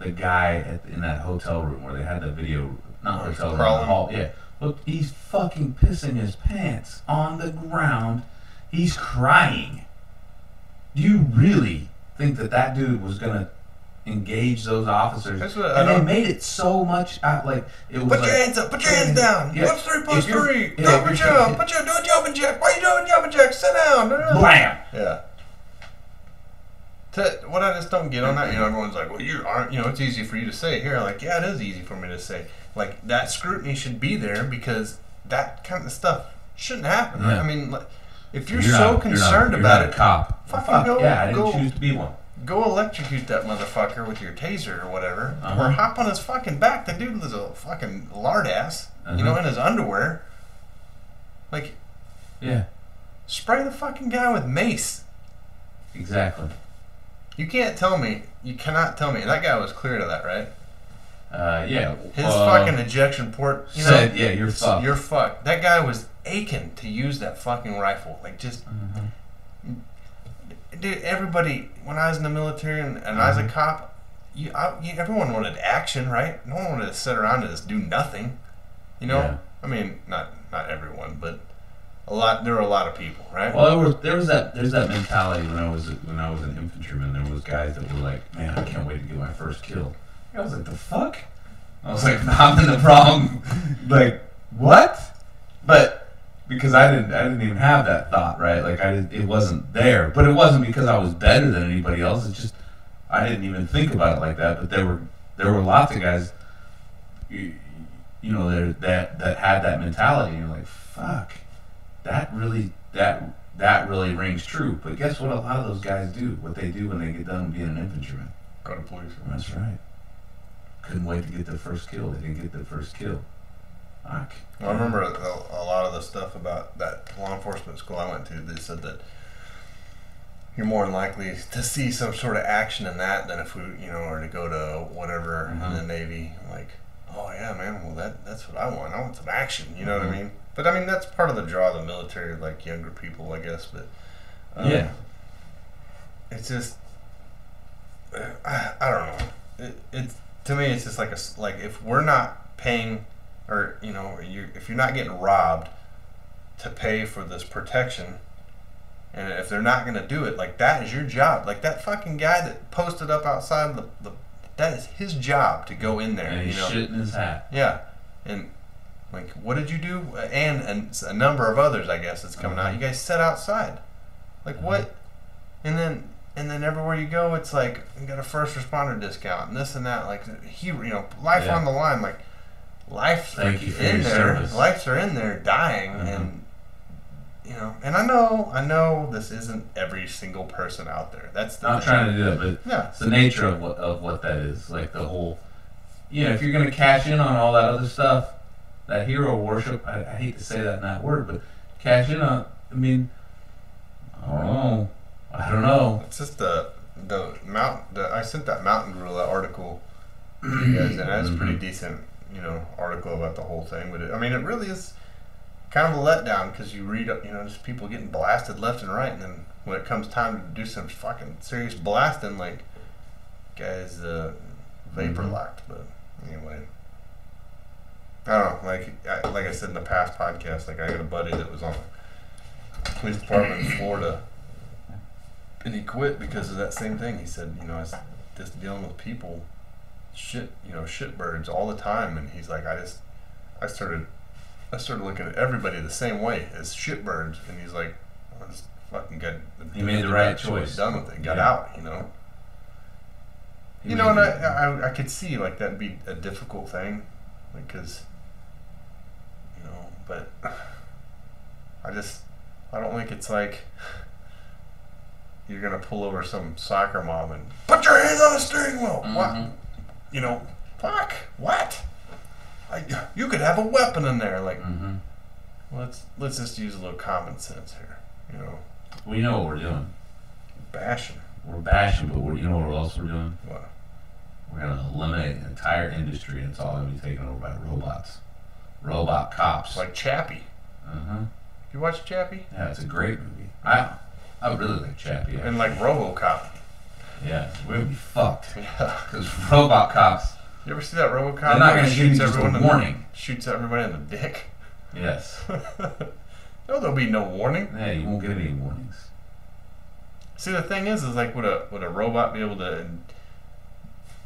the guy in that hotel room where they had the video, not hotel room, the hall, look, he's fucking pissing his pants on the ground. He's crying. Do you really think that dude was gonna engage those officers? And they made it so much like it was. Put your hands up. Put your hands down. What's 3 plus 3? Do a jumping jack. Why you doing jumping jack? Sit down. Blam. Yeah. What I just don't get on that, you know, everyone's like, well, you know, it's easy for you to say here. Like, yeah, it is easy for me to say. Like, that scrutiny should be there because that kind of stuff shouldn't happen. Right? I mean, like, if you're so concerned about it, cop. Fucking go. I didn't choose to be one. Go electrocute that motherfucker with your taser or whatever, or hop on his fucking back. The dude was a fucking lard ass, you know, in his underwear. Like, spray the fucking guy with mace. Exactly. You cannot tell me, that guy was clear to that, right? His fucking ejection port, you know, said, you're fucked. You're fucked. That guy was aching to use that fucking rifle. Like, just... Dude, everybody, when I was in the military and I was a cop, everyone wanted action, right? No one wanted to sit around and just do nothing. You know? Yeah. I mean, not everyone, but there were a lot of people, right? Well, there's that mentality when I was an infantryman. There was guys that were like, man, I can't wait to get my first kill. I was like, the fuck? I was like, I'm in the wrong. Like, what? But because I didn't even have that thought, right? Like it wasn't there. But it wasn't because I was better than anybody else. It's just I didn't even think about it like that. But there were lots of guys, you know, that had that mentality. And you're like, fuck, that really rings true. But guess what? A lot of those guys do what they do when they get done being an infantryman. Go to police. That's right. Couldn't wait to get their first kill. They didn't get their first kill. Fuck. Well, I remember a lot of the stuff about that law enforcement school I went to. They said that you're more than likely to see some sort of action in that than if we, you know, or to go to whatever in the Navy. Like, oh yeah, man. Well, that's what I want. I want some action. You know what I mean? But I mean, that's part of the draw of the military, like younger people, I guess. But it's just I don't know. It to me, it's just like if we're not paying. Or, you know, if you're not getting robbed to pay for this protection, and if they're not going to do it, like, that is your job. Like, that fucking guy that posted up outside that is his job to go in there. And he's shitting his hat. Yeah, and like, what did you do? And a number of others, I guess, that's coming out. You guys sat outside. Like what? And then everywhere you go, it's like you got a first responder discount and this and that. Like life on the line. Like lives are in there. Lives are in there dying, and and I know this isn't every single person out there. That's the I'm trying to do that, but it's the nature of what that is. Like the whole, if you're gonna cash in on all that other stuff, that hero worship. I hate to say that word, but cash in on. I mean, I don't know. It's just the mountain. I sent that Mountain Gorilla article to you guys, and that's a pretty decent, article about the whole thing. But it really is kind of a letdown because you read, just people getting blasted left and right, and then when it comes time to do some fucking serious blasting, like guys vapor locked. But anyway, I don't know. Like I said in the past podcast, like I got a buddy that was on the police department in Florida. And he quit because of that same thing. He said, I was just dealing with people, shitbirds all the time. And he's like, I started looking at everybody the same way as shitbirds. And he's like, I just fucking he made the right choice. Done with it. Got out. And I could see like that'd be a difficult thing, because, but I don't think it's like. You're gonna pull over some soccer mom and put your hands on the steering wheel. What? Fuck. What? You could have a weapon in there. Like, let's just use a little common sense here. We know what we're doing. Bashing. We're bashing, but what else we're doing? What? We're gonna eliminate an entire industry, and it's all gonna be taken over by robots. Robot cops. Like Chappie. You watch Chappie? Yeah, it's a great movie. I really like Chappie. And like RoboCop. Yeah, we'd be fucked. Yeah. Because robot cops. You ever see that RoboCop? They're not going to give you just a warning. Shoots everybody in the dick. Yes. No, there'll be no warning. Yeah, you won't get any warnings. See, the thing is like, would a robot be able to...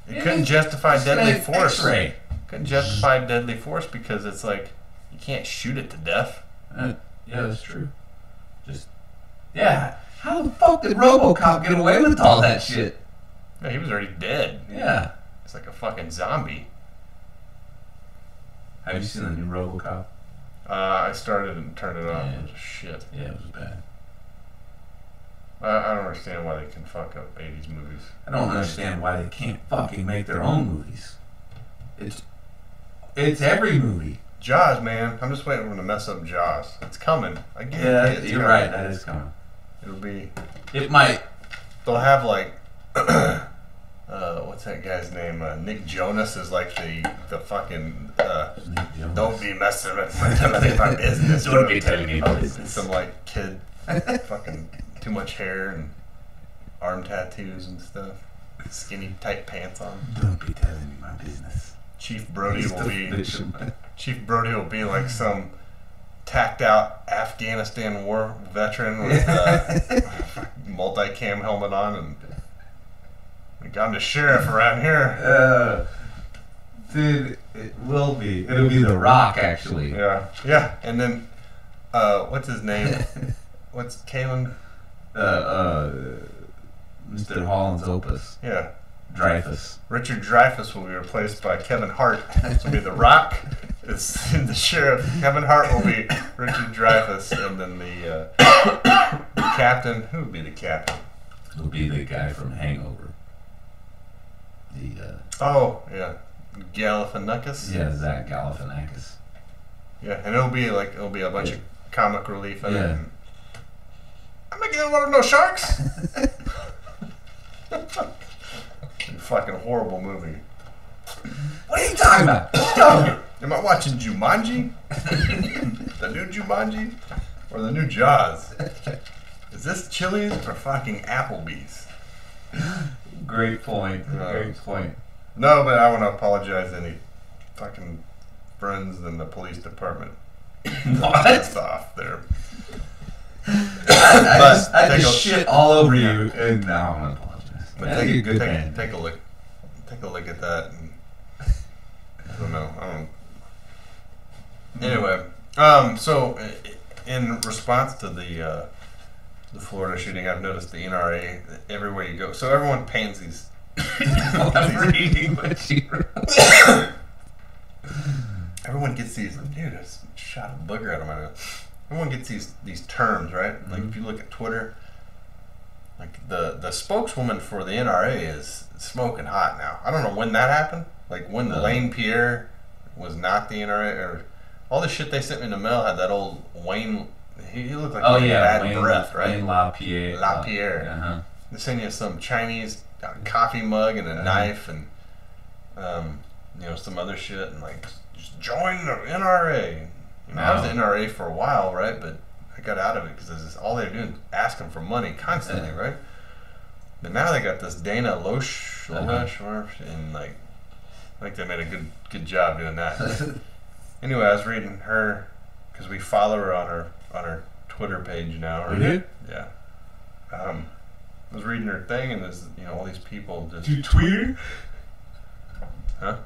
It couldn't justify deadly force. X-ray. Couldn't justify deadly force because it's like, you can't shoot it to death. Yeah, that's true. Yeah. How the fuck did RoboCop get away with all that shit? Yeah, he was already dead. Yeah. It's like a fucking zombie. Have you seen the new RoboCop? I started and turned it off. Yeah. It was shit. Yeah, it was bad. I don't understand why they can fuck up 80s movies. I don't understand why they can't fucking make their own movies. It's every movie. Jaws, man. I'm just waiting for them to mess up Jaws. It's coming. I guarantee it's you're coming. right. That is coming. It'll be... It might. They'll have like... what's that guy's name? Nick Jonas is like the fucking... don't be messing with my business. Don't be telling me my business. Some like kid fucking too much hair and arm tattoos and stuff. Skinny tight pants on. Don't be telling me my business. Chief Brody will be like some tacked out Afghanistan war veteran with a multi-cam helmet on, and like, I'm the sheriff around here. Dude, it will be. It'll be The Rock, actually. Yeah. And then, what's his name? What's Kalen? Mr. Holland's Opus. Yeah. Dreyfus. Richard Dreyfus will be replaced by Kevin Hart. This will be The Rock. Is the sheriff. Kevin Hart will be Richard Dreyfus, and then the captain. Who would be the captain? Will be the guy from Hangover. Galifianakis. Yeah, Zach Galifianakis. Yeah, and it'll be a bunch of comic relief in it. I'm not getting one of no sharks. Fucking horrible movie. What are you talking about? Am I watching Jumanji? The new Jumanji? Or the new Jaws? Is this Chili's or fucking Applebee's? Great point. Great point. No, but I want to apologize to any fucking friends in the police department. What? Off there. I just shit all over you, and now I'm gonna apologize. But take a to look at that. And I don't know. Anyway, so in response to the Florida shooting, I've noticed the NRA everywhere you go. So everyone paints these. I'm reading what you wrote. Everyone gets these. Dude, I just shot a booger out of my nose. Everyone gets these terms, right? Like if you look at Twitter, like the spokeswoman for the NRA is smoking hot now. I don't know when that happened. Like when Lane Pierre was not the NRA, or all the shit they sent me in the mail had that old Wayne. He looked like he had bad breath, right? Wayne LaPierre. LaPierre. They sent you some Chinese coffee mug and a knife and some other shit and like just join the NRA. I was in the NRA for a while, right? But I got out of it because all they're doing is asking for money constantly, right? But now they got this Dana Loesch, and like I think they made a good job doing that. Anyway, I was reading her because we follow her on her Twitter page now. We did? Yeah. I was reading her thing, and there's all these people just. Did you tweet her? Huh?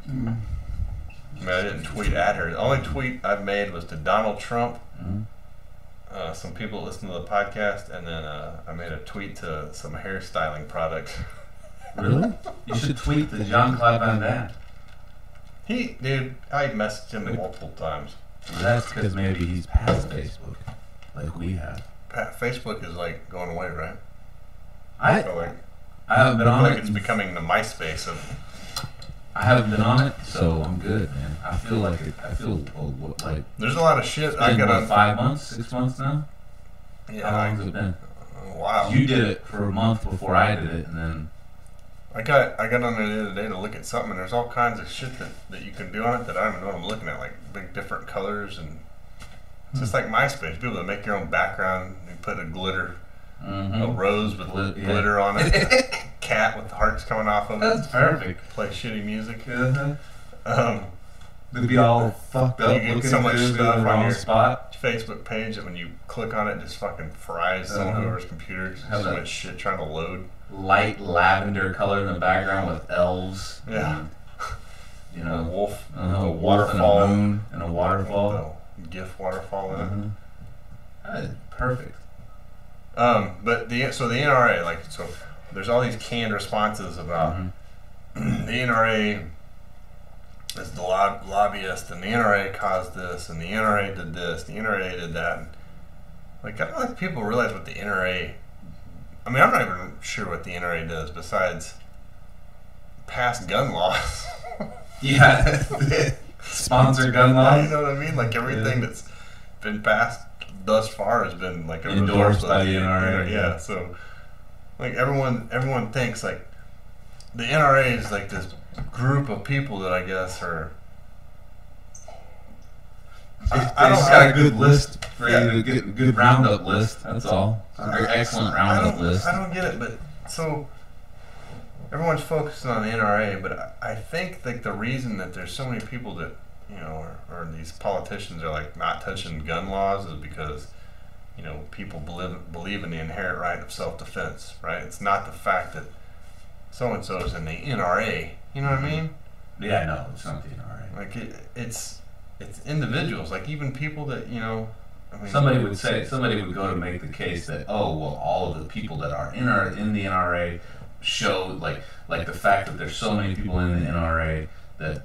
I mean, I didn't tweet at her. The only tweet I've made was to Donald Trump, some people listen to the podcast, and then I made a tweet to some hairstyling products. Really? You should tweet to Jean-Claude Van Damme. I messaged him multiple times. Well, that's because maybe he's past Facebook, like we have. Facebook is like going away, right? I haven't been on it. It's becoming the MySpace of. I haven't been on it, so I'm good, man. I feel like there's a lot of shit. I got on 5 months, 6 months now. Yeah, how long has it been? Wow. You did it for a month before I did it, and then I got on there the other day to look at something, and there's all kinds of shit that you can do on it that I don't even know what I'm looking at, like big different colors and it's just like MySpace. People that make your own background, you put a glitter, a rose with glitter on it, a cat with hearts coming off of it. That's perfect. Play shitty music. They'd be all fucked up. You get so much stuff on your spot. Facebook page that when you click on it, it just fucking fries whoever's computer. So much shit trying to load. Light lavender color in the background with elves. Yeah. And, a wolf. A waterfall. And a moon. And a waterfall. GIF waterfall in it. Perfect. But the NRA, so there's all these canned responses about the NRA is the lobbyist, and the NRA caused this, and the NRA did this, the NRA did that. And, I don't think people realize what the NRA. I mean, I'm not even sure what the NRA does besides pass gun laws. Yeah. Sponsor gun laws. You know what I mean? Like everything that's been passed thus far has been like endorsed by the NRA. Yeah. So like everyone thinks like the NRA is like this group of people that I guess are. I don't got a good list for you to get a good roundup list. That's all. An excellent roundup list. I don't get it, but so everyone's focusing on the NRA, but I think like the reason that there's so many people that or these politicians are like not touching gun laws is because people believe in the inherent right of self-defense, right? It's not the fact that so and so is in the NRA. You know what I mean? Yeah, no, it's not the NRA. Like it's individuals, like even people that I mean, somebody would go to make the case that all of the people that are in the NRA show like the fact that there's so many people in the NRA that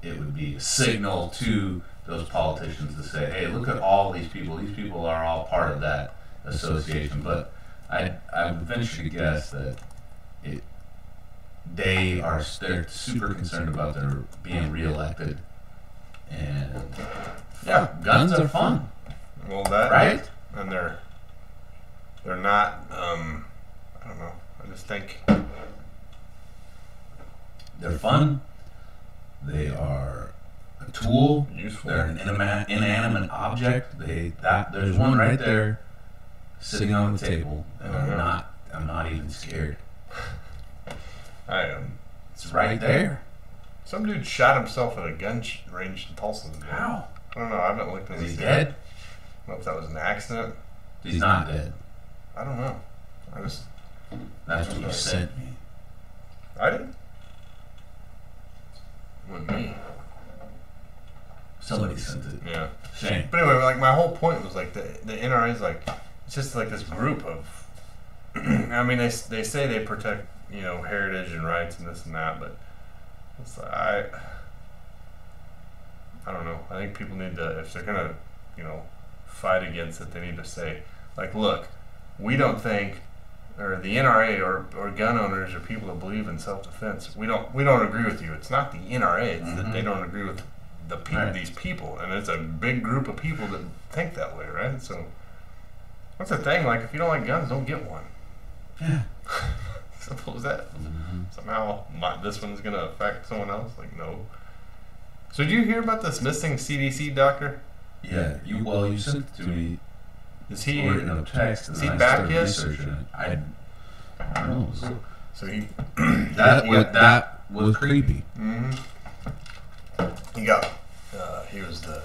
it would be a signal to those politicians to say, hey, look at all these people. These people are all part of that association. But I would venture to guess that they're super concerned about their being reelected. And yeah, guns are fun. Well, that right? And they're not. I don't know. I just think they're fun. They are a tool. Useful. They're an inanimate object. There's one right there, sitting on the table, and I'm not even scared. I am. It's right there. Some dude shot himself at a gun range in Tulsa. How? I don't know. I haven't looked at Is he dead? I don't know if that was an accident. He's not dead. I don't know. That's what you sent me. I didn't. With me. Somebody sent it. Yeah. Shame. But anyway, like my whole point was like the NRA is like it's just like this group of. I mean, they say they protect heritage and rights and this and that, but it's like, I don't know. I think people need to, if they're gonna fight against it, they need to say like, look, we don't think, or the NRA or gun owners or people that believe in self-defense, we don't agree with you. It's not the NRA. It's that they don't agree with the people, these people, and it's a big group of people that think that way, right? So what's the thing? Like, if you don't like guns, don't get one. Yeah. Simple as that. Somehow this one's gonna affect someone else. Like, no. So did you hear about this missing CDC doctor? Yeah. You sent it to me. Is he in a text? Is he back yet? I don't know. So he that was creepy. Mm-hmm. He was the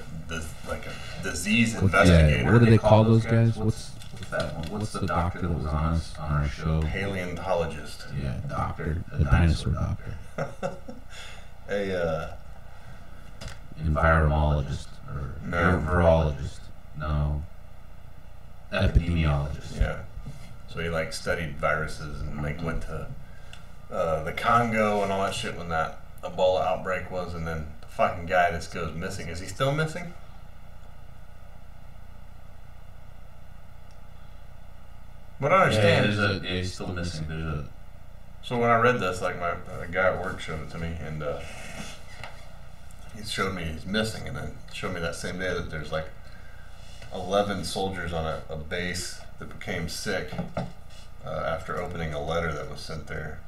like a disease investigator. Yeah, what do they call those guys? What's that one? What's the doctor that was on our show? Paleontologist. Yeah, doctor, the dinosaur doctor. Environmentalist or virologist. No. Epidemiologist. Yeah. So he like studied viruses and like went to the Congo and all that shit when that Ebola outbreak was, and then the fucking guy just goes missing. Is he still missing? What I understand he's still missing. So when I read this, like a guy at work showed it to me, and he showed me he's missing, and then showed me that same day that there's like 11 soldiers on a base that became sick after opening a letter that was sent there.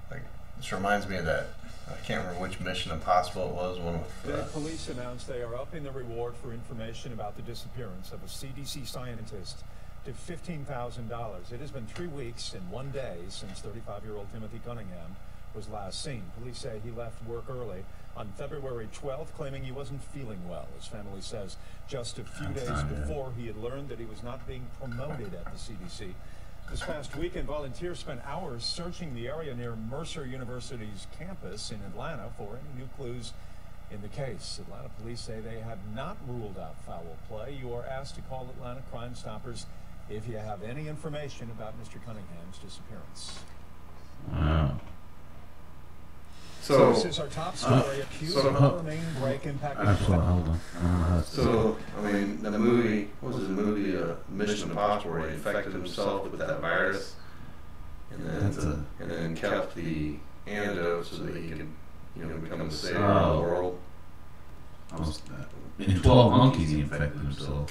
Like, this reminds me of that. I can't remember which Mission Impossible it was. One with. The police announced they are upping the reward for information about the disappearance of a CDC scientist to $15,000. It has been 3 weeks and 1 day since 35-year-old Timothy Cunningham was last seen. Police say he left work early on February 12th, claiming he wasn't feeling well. His family says just a few days before he had learned that he was not being promoted at the CDC. This past weekend, volunteers spent hours searching the area near Mercer University's campus in Atlanta for any new clues in the case. Atlanta police say they have not ruled out foul play. You are asked to call Atlanta Crime Stoppers if you have any information about Mr. Cunningham's disappearance. Wow. So this is our top story. Accused of main break impacted. Hold on. So, I mean, the movie, what was the movie, Mission Impossible, where he infected himself with that virus, and then kept the antidote so that he could, become the savior of the world. In 12 monkeys, he infected himself.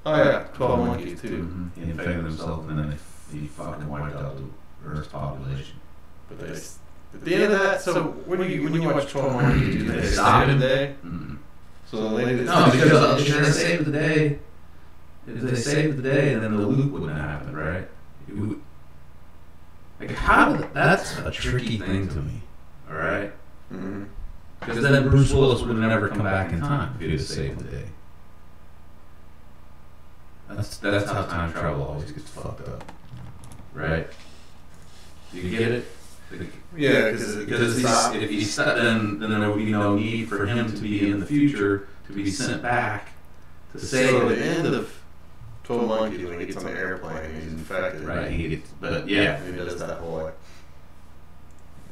Oh yeah, 12 monkeys too. Mm-hmm. He infected himself, and then he fucking wiped out the Earth's population. But they. At the end of that, so when you watch 12 Monkeys, do they stop it today? Mm-hmm. So the lady no, because if they saved the day, then the loop wouldn't happen, right? That's a tricky thing to me, all right? Mm-hmm. Because then Bruce Willis would have never come back in time if he had saved the day. That's how time travel always gets fucked up, right? Do you get it? Yeah, because if he stopped, then there would be no need for him to be in the future to be sent back to save. So at the end of 12 Monkeys, when he gets on the airplane and he's infected, right? He does that whole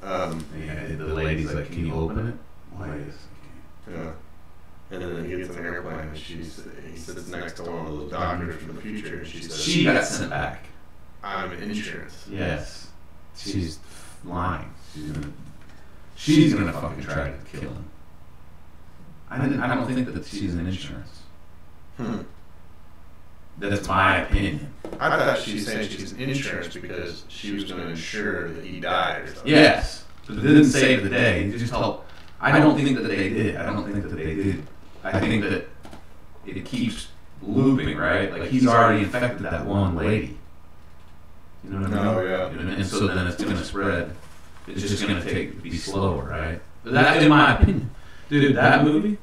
the lady's like, "Can you open it?" Why is? Yeah. And then he gets on the airplane and he sits next to one of those doctors from the future, and she says, "She got sent back. I'm insurance." Yes, she's lying. She's gonna fucking try to kill him. I don't think that she's an insurance. That's my opinion. I thought she was saying she's insurance because she was going to ensure that he died or something. Yes, but it didn't save the day. It just helped. I don't think that they did. I think that it keeps looping, right? Like, he's already infected that one lady. You know what I mean? Oh, yeah. And so then it's going to spread. It's just going to be slower, right? But that, in my opinion, dude, that movie,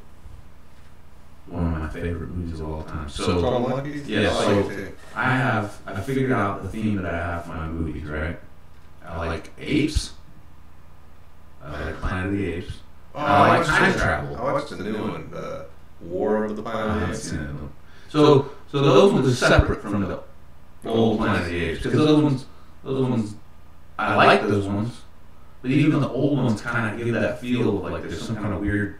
one of my favorite movies of all time. So, I figured out the theme that I have for my movies, right? I I like apes. I like Planet of the Apes. I like time travel. I watched the new one, War of the Planet of the Apes. So those ones are separate from the old Planet of the Apes, because those ones, I like those ones, but even the old ones kind of give that feel of like there's some kind of weird,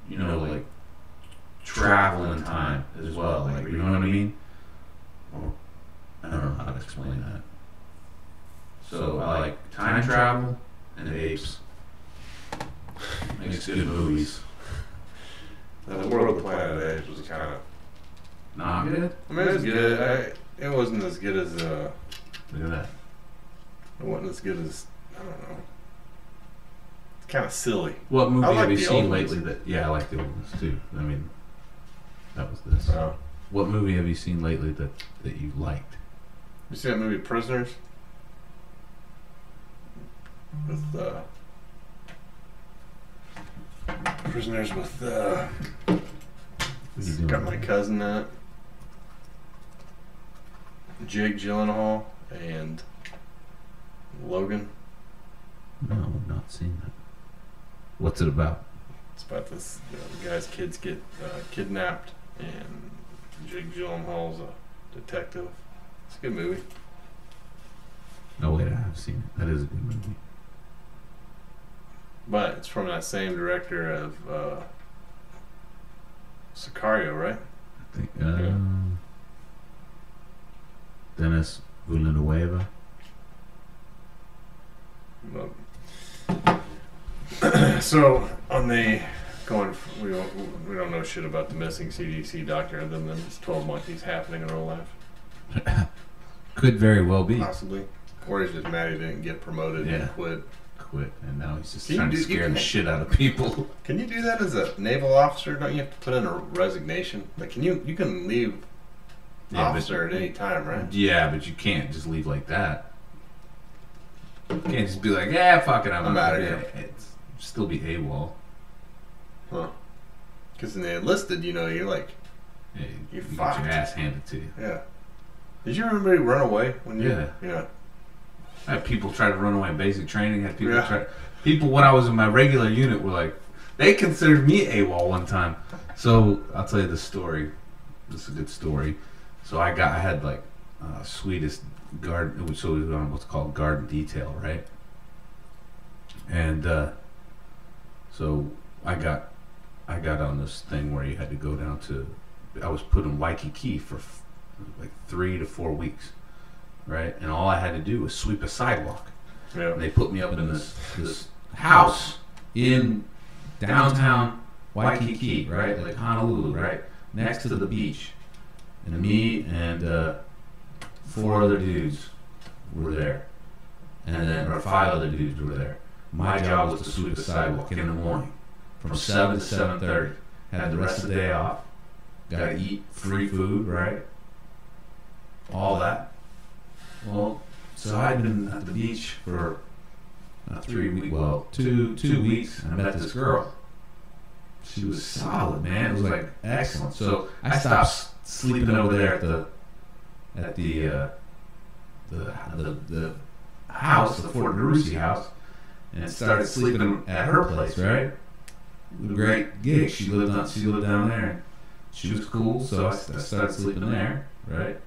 like travel in time as well. Like, you know what I mean? Or, I don't know how to explain that. So I like time travel and apes. Makes good movies. The War of the Planet of the Apes was kind of not good. I mean, it was good. It wasn't as good as Look at that. It wasn't as good as, I don't know. It's kind of silly. What movie have you seen lately that? Yeah, I like the old ones too. I mean, that was this. Oh. What movie have you seen lately that you liked? You see that movie Prisoners? With Prisoners with it's got my cousin in it, Jake Gyllenhaal and Logan. No, I've not seen that. What's it about? It's about this the guy's kids get kidnapped, and Jake Gyllenhaal's a detective. It's a good movie. No, wait, I have seen it. That is a good movie. But it's from that same director of Sicario, right? I think Dennis Villeneuve. So on the we don't know shit about the missing CDC doctor other than it's 12 monkeys happening in real life. Could very well be. Possibly. Or he's just mad he didn't get promoted and quit, and now he's just trying to scare the shit out of people. Can you do that as a naval officer? Don't you have to put in a resignation? Like, you can leave officer at any time, right? Yeah, but you can't just leave like that. You can't just be like, yeah, fuck it, I'm out of here. It's still be AWOL. Huh. Because in the enlisted, you're like, you get your ass handed to you. Yeah. Did you remember you run away when you? Yeah. I had people try to run away in basic training. I had people when I was in my regular unit were like, they considered me AWOL one time. So I'll tell you the story. This is a good story. So I had like sweetest garden. So we was on what's called garden detail, right? And so I got on this thing where you had to go down to. I was put in Waikiki for like 3 to 4 weeks. Right, and all I had to do was sweep a sidewalk. Yeah. And they put me up in this house in downtown Waikiki, right, like Honolulu, right, next to the beach. And me and 4 other dudes were there, or 5 other dudes were there. My job was to sweep the sidewalk in the morning, from 7 to 7:30. Had the rest of the day off. Got to eat free food, right? All that. Well, so I'd been at the beach for 3 weeks, 2 weeks, and I met this girl. She was solid, man. It was like excellent. So I stopped sleeping over there at the house, the Fort Narusi house, and started sleeping at her place, right? Great gig. She lived down there. She was cool, so I started sleeping there, right?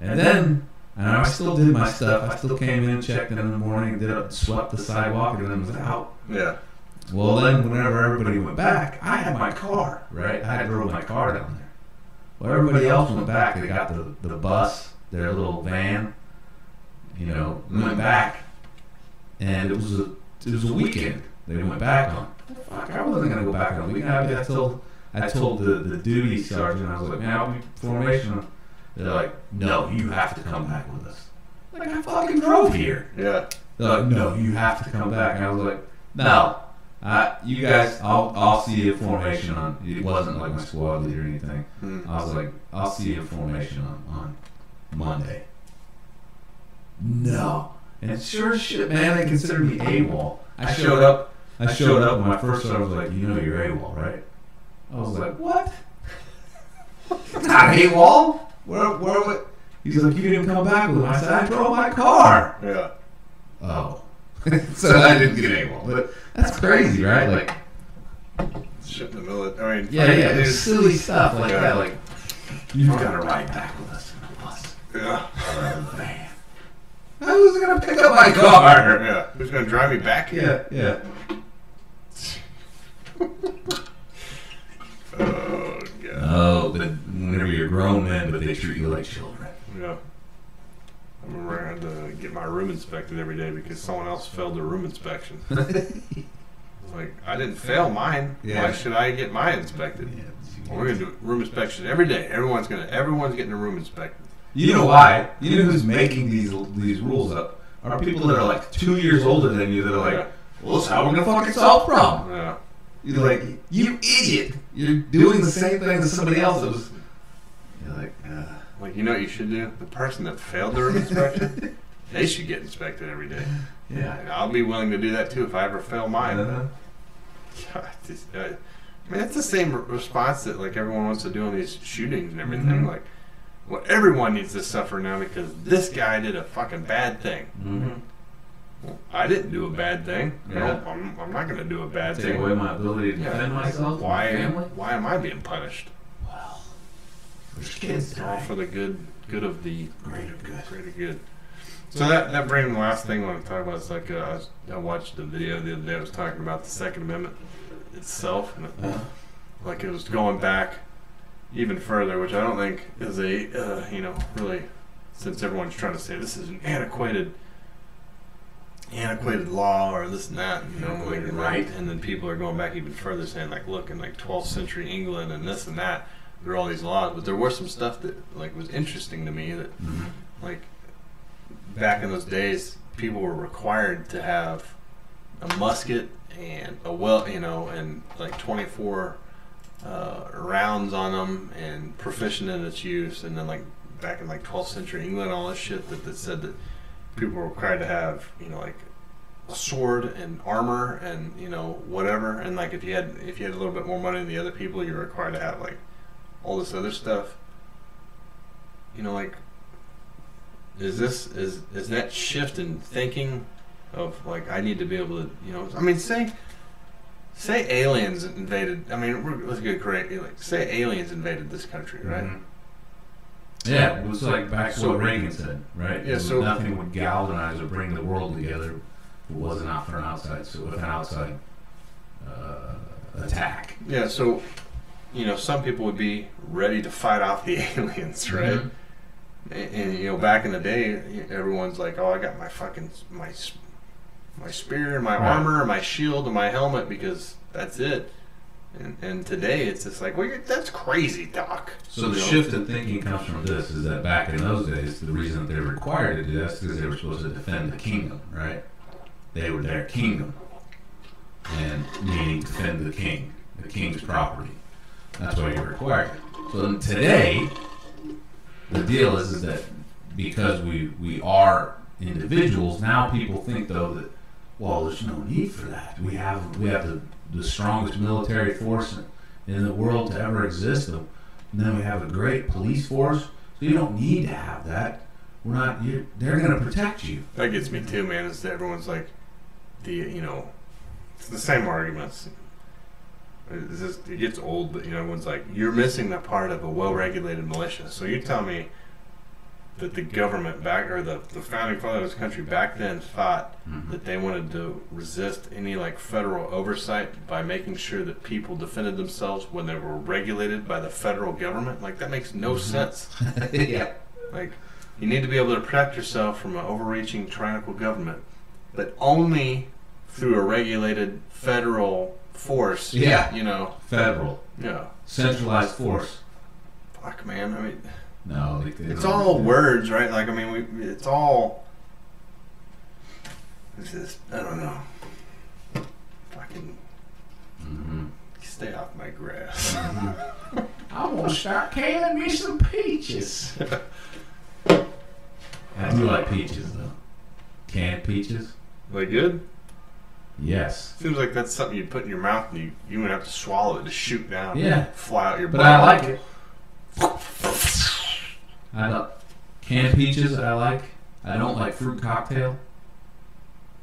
And then. And I still did my stuff. I still came in, checked in the morning, swept the sidewalk, and then was out. Yeah. Well, then whenever everybody went back, I had my car, right? I had drove my car down there. Well, everybody else went back. They got the bus, their little van, went back, and it was a weekend. They went back on. Fuck, I wasn't gonna go back on the weekend. I told the duty sergeant, I was like, man, I'll be formation. They're like, no, you have to come back with us. Like, I fucking drove here. Yeah. They're like, no, you have to come back. And I was like, no, you guys, I'll see you in formation on. It wasn't like my squad leader or anything. I was like, I'll see you in formation on Monday. No. And sure as shit, man, they considered me AWOL. I showed up when my first started. I was like, you're AWOL, right? I was like, what? Not AWOL? Where? He's like, you didn't come back with him. I said, I drove my car. Yeah. oh. So I didn't get AWOL. But that's crazy, right? Like, shit in the middle of, I mean, yeah, there's silly stuff like that. Like, you've got to ride back with us in the bus. Yeah. Man. Who's going to pick up my car? Yeah. Who's going to drive me back here? Yeah. Oh, God. Oh, but whenever you're grown men, but they treat you like children. Yeah. I remember I had to get my room inspected every day because someone else failed their room inspection. Like, I didn't fail mine. Yeah. Why should I get mine inspected? Yeah, well, we're gonna do room inspection every day. Everyone's getting a room inspected. You know why? You know who's making these rules up? Are people that are like 2 years older than you that are like, well, that's how we're gonna fucking solve the problem. Yeah. You're like, you idiot! You're doing the same thing as somebody else. You're like, like, you know what you should do? The person that failed the room inspection, they should get inspected every day. Yeah. And I'll be willing to do that too if I ever fail mine. God, I mean, that's the same response that like everyone wants to do on these shootings and everything. Mm-hmm. Like, well, everyone needs to suffer now because this guy did a fucking bad thing. Mm-hmm. Well, I didn't do a bad thing. Yeah. No, I'm not going to do a bad thing. Take away my ability to defend myself. Why am I being punished? Well, there's kids it's all for the good of the greater good. So that brings the last thing I want to talk about. Is like I watched the video the other day. I was talking about the Second Amendment itself, and like it was going back even further, which I don't think is a really, since everyone's trying to say this is an antiquated law or this and that, like, right? And then people are going back even further, saying like, look, in like 12th century England and this and that, there are all these laws, but there was some stuff that like was interesting to me that like. Back in those days, people were required to have a musket and and like 24 rounds on them and proficient in its use. And then like back in like 12th century England, all this shit that said that people were required to have like a sword and armor and whatever. And like if you had a little bit more money than the other people, you were required to have like all this other stuff. Like. Is that shift in thinking of like I need to be able to I mean say aliens invaded, I mean let's get correct, like say aliens invaded this country, right? Yeah, it was like back to what Reagan said, right? Yeah, so nothing would galvanize or bring the world together if it was not for an outside attack. Yeah, so some people would be ready to fight off the aliens, right? Mm-hmm. And back in the day, everyone's like, "Oh, I got my fucking my spear and my armor and my shield and my helmet because that's it." And today it's just like, "Well, that's crazy, Doc." So the shift in thinking comes from this: is that back in those days, the reason that they were required to do that is because they were supposed to defend the kingdom, right? They were their kingdom, and meaning defend the king's property. That's why you're required. So then today. The deal is that because we are individuals, now people think though that, well, there's no need for that. We have the strongest military force in the world to ever exist, and then we have a great police force. So you don't need to have that. They're going to protect you. That gets me too, man. Is that everyone's like it's the same arguments. It gets old, but everyone's like, you're missing that part of a well-regulated militia. So you tell me that the government back, or the founding fathers of this country back then thought that they wanted to resist any like federal oversight by making sure that people defended themselves when they were regulated by the federal government? Like that makes no sense. Yeah. Like you need to be able to protect yourself from an overreaching tyrannical government, but only through a regulated federal force. Yeah. Federal. Yeah. Centralized force. Fuck, man. I mean, no. It's all words, right? Like, I mean, it's all. It's just, I don't know. Fucking. Stay off my grass. I want to start canning me some peaches. I do like peaches, though. Canned peaches. Are they good? Yes. Seems like that's something you put in your mouth and you would have to swallow it to shoot down. Yeah. Fly out your butt. But I like it. I don't. Canned peaches, I like. I don't like fruit cocktail.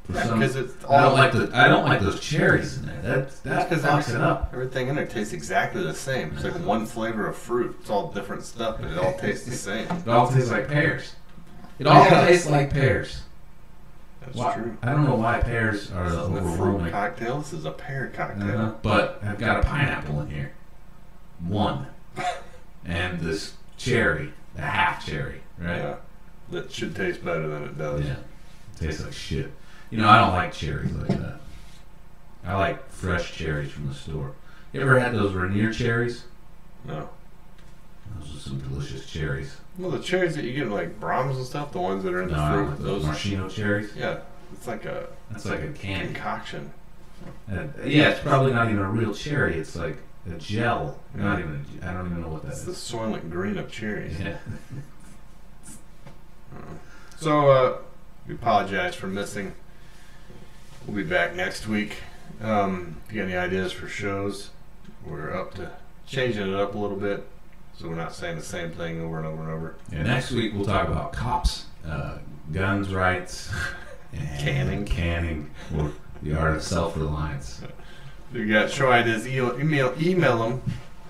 Because it's all I don't like those cherries in there. That fucks it up. Everything in there tastes exactly the same. It's like one flavor of fruit. It's all different stuff, but it all tastes the same. It all tastes like pears. It all tastes like pears. That's true. I don't know why pears are the fruit cocktail. This is a pear cocktail. But I've got a pineapple in here. One. And this cherry, a half cherry, right? Yeah. That should taste better than it does. Yeah. It tastes like shit. You know, I don't like cherries like that. I like fresh cherries from the store. You ever had those Rainier cherries? No. Those are some delicious cherries. Well, the cherries that you get like Brahms and stuff, the ones that are in the fruit, like those maraschino cherries. Yeah, it's like a candy concoction. Yeah, it's probably not even a real cherry. It's like a gel. Not even. I don't even know what that is. It's the Soylent Green of cherries. Yeah. So we apologize for missing. We'll be back next week. If you got any ideas for shows, we're up to changing it up a little bit, so we're not saying the same thing over and over and over. Yeah, next week we'll talk about cops, guns rights, and canning, or the art of self-reliance. If you got show ideas, email them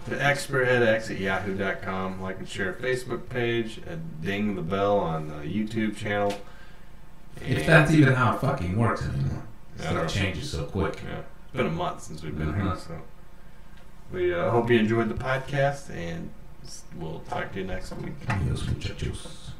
to expertheadx@yahoo.com. Like and share our Facebook page, and ding the bell on the YouTube channel. If that's even how it fucking works anymore. It changes so quick. Yeah. It's been a month since we've been here, so we hope you enjoyed the podcast, and we'll talk to you next week. Adios, muchachos.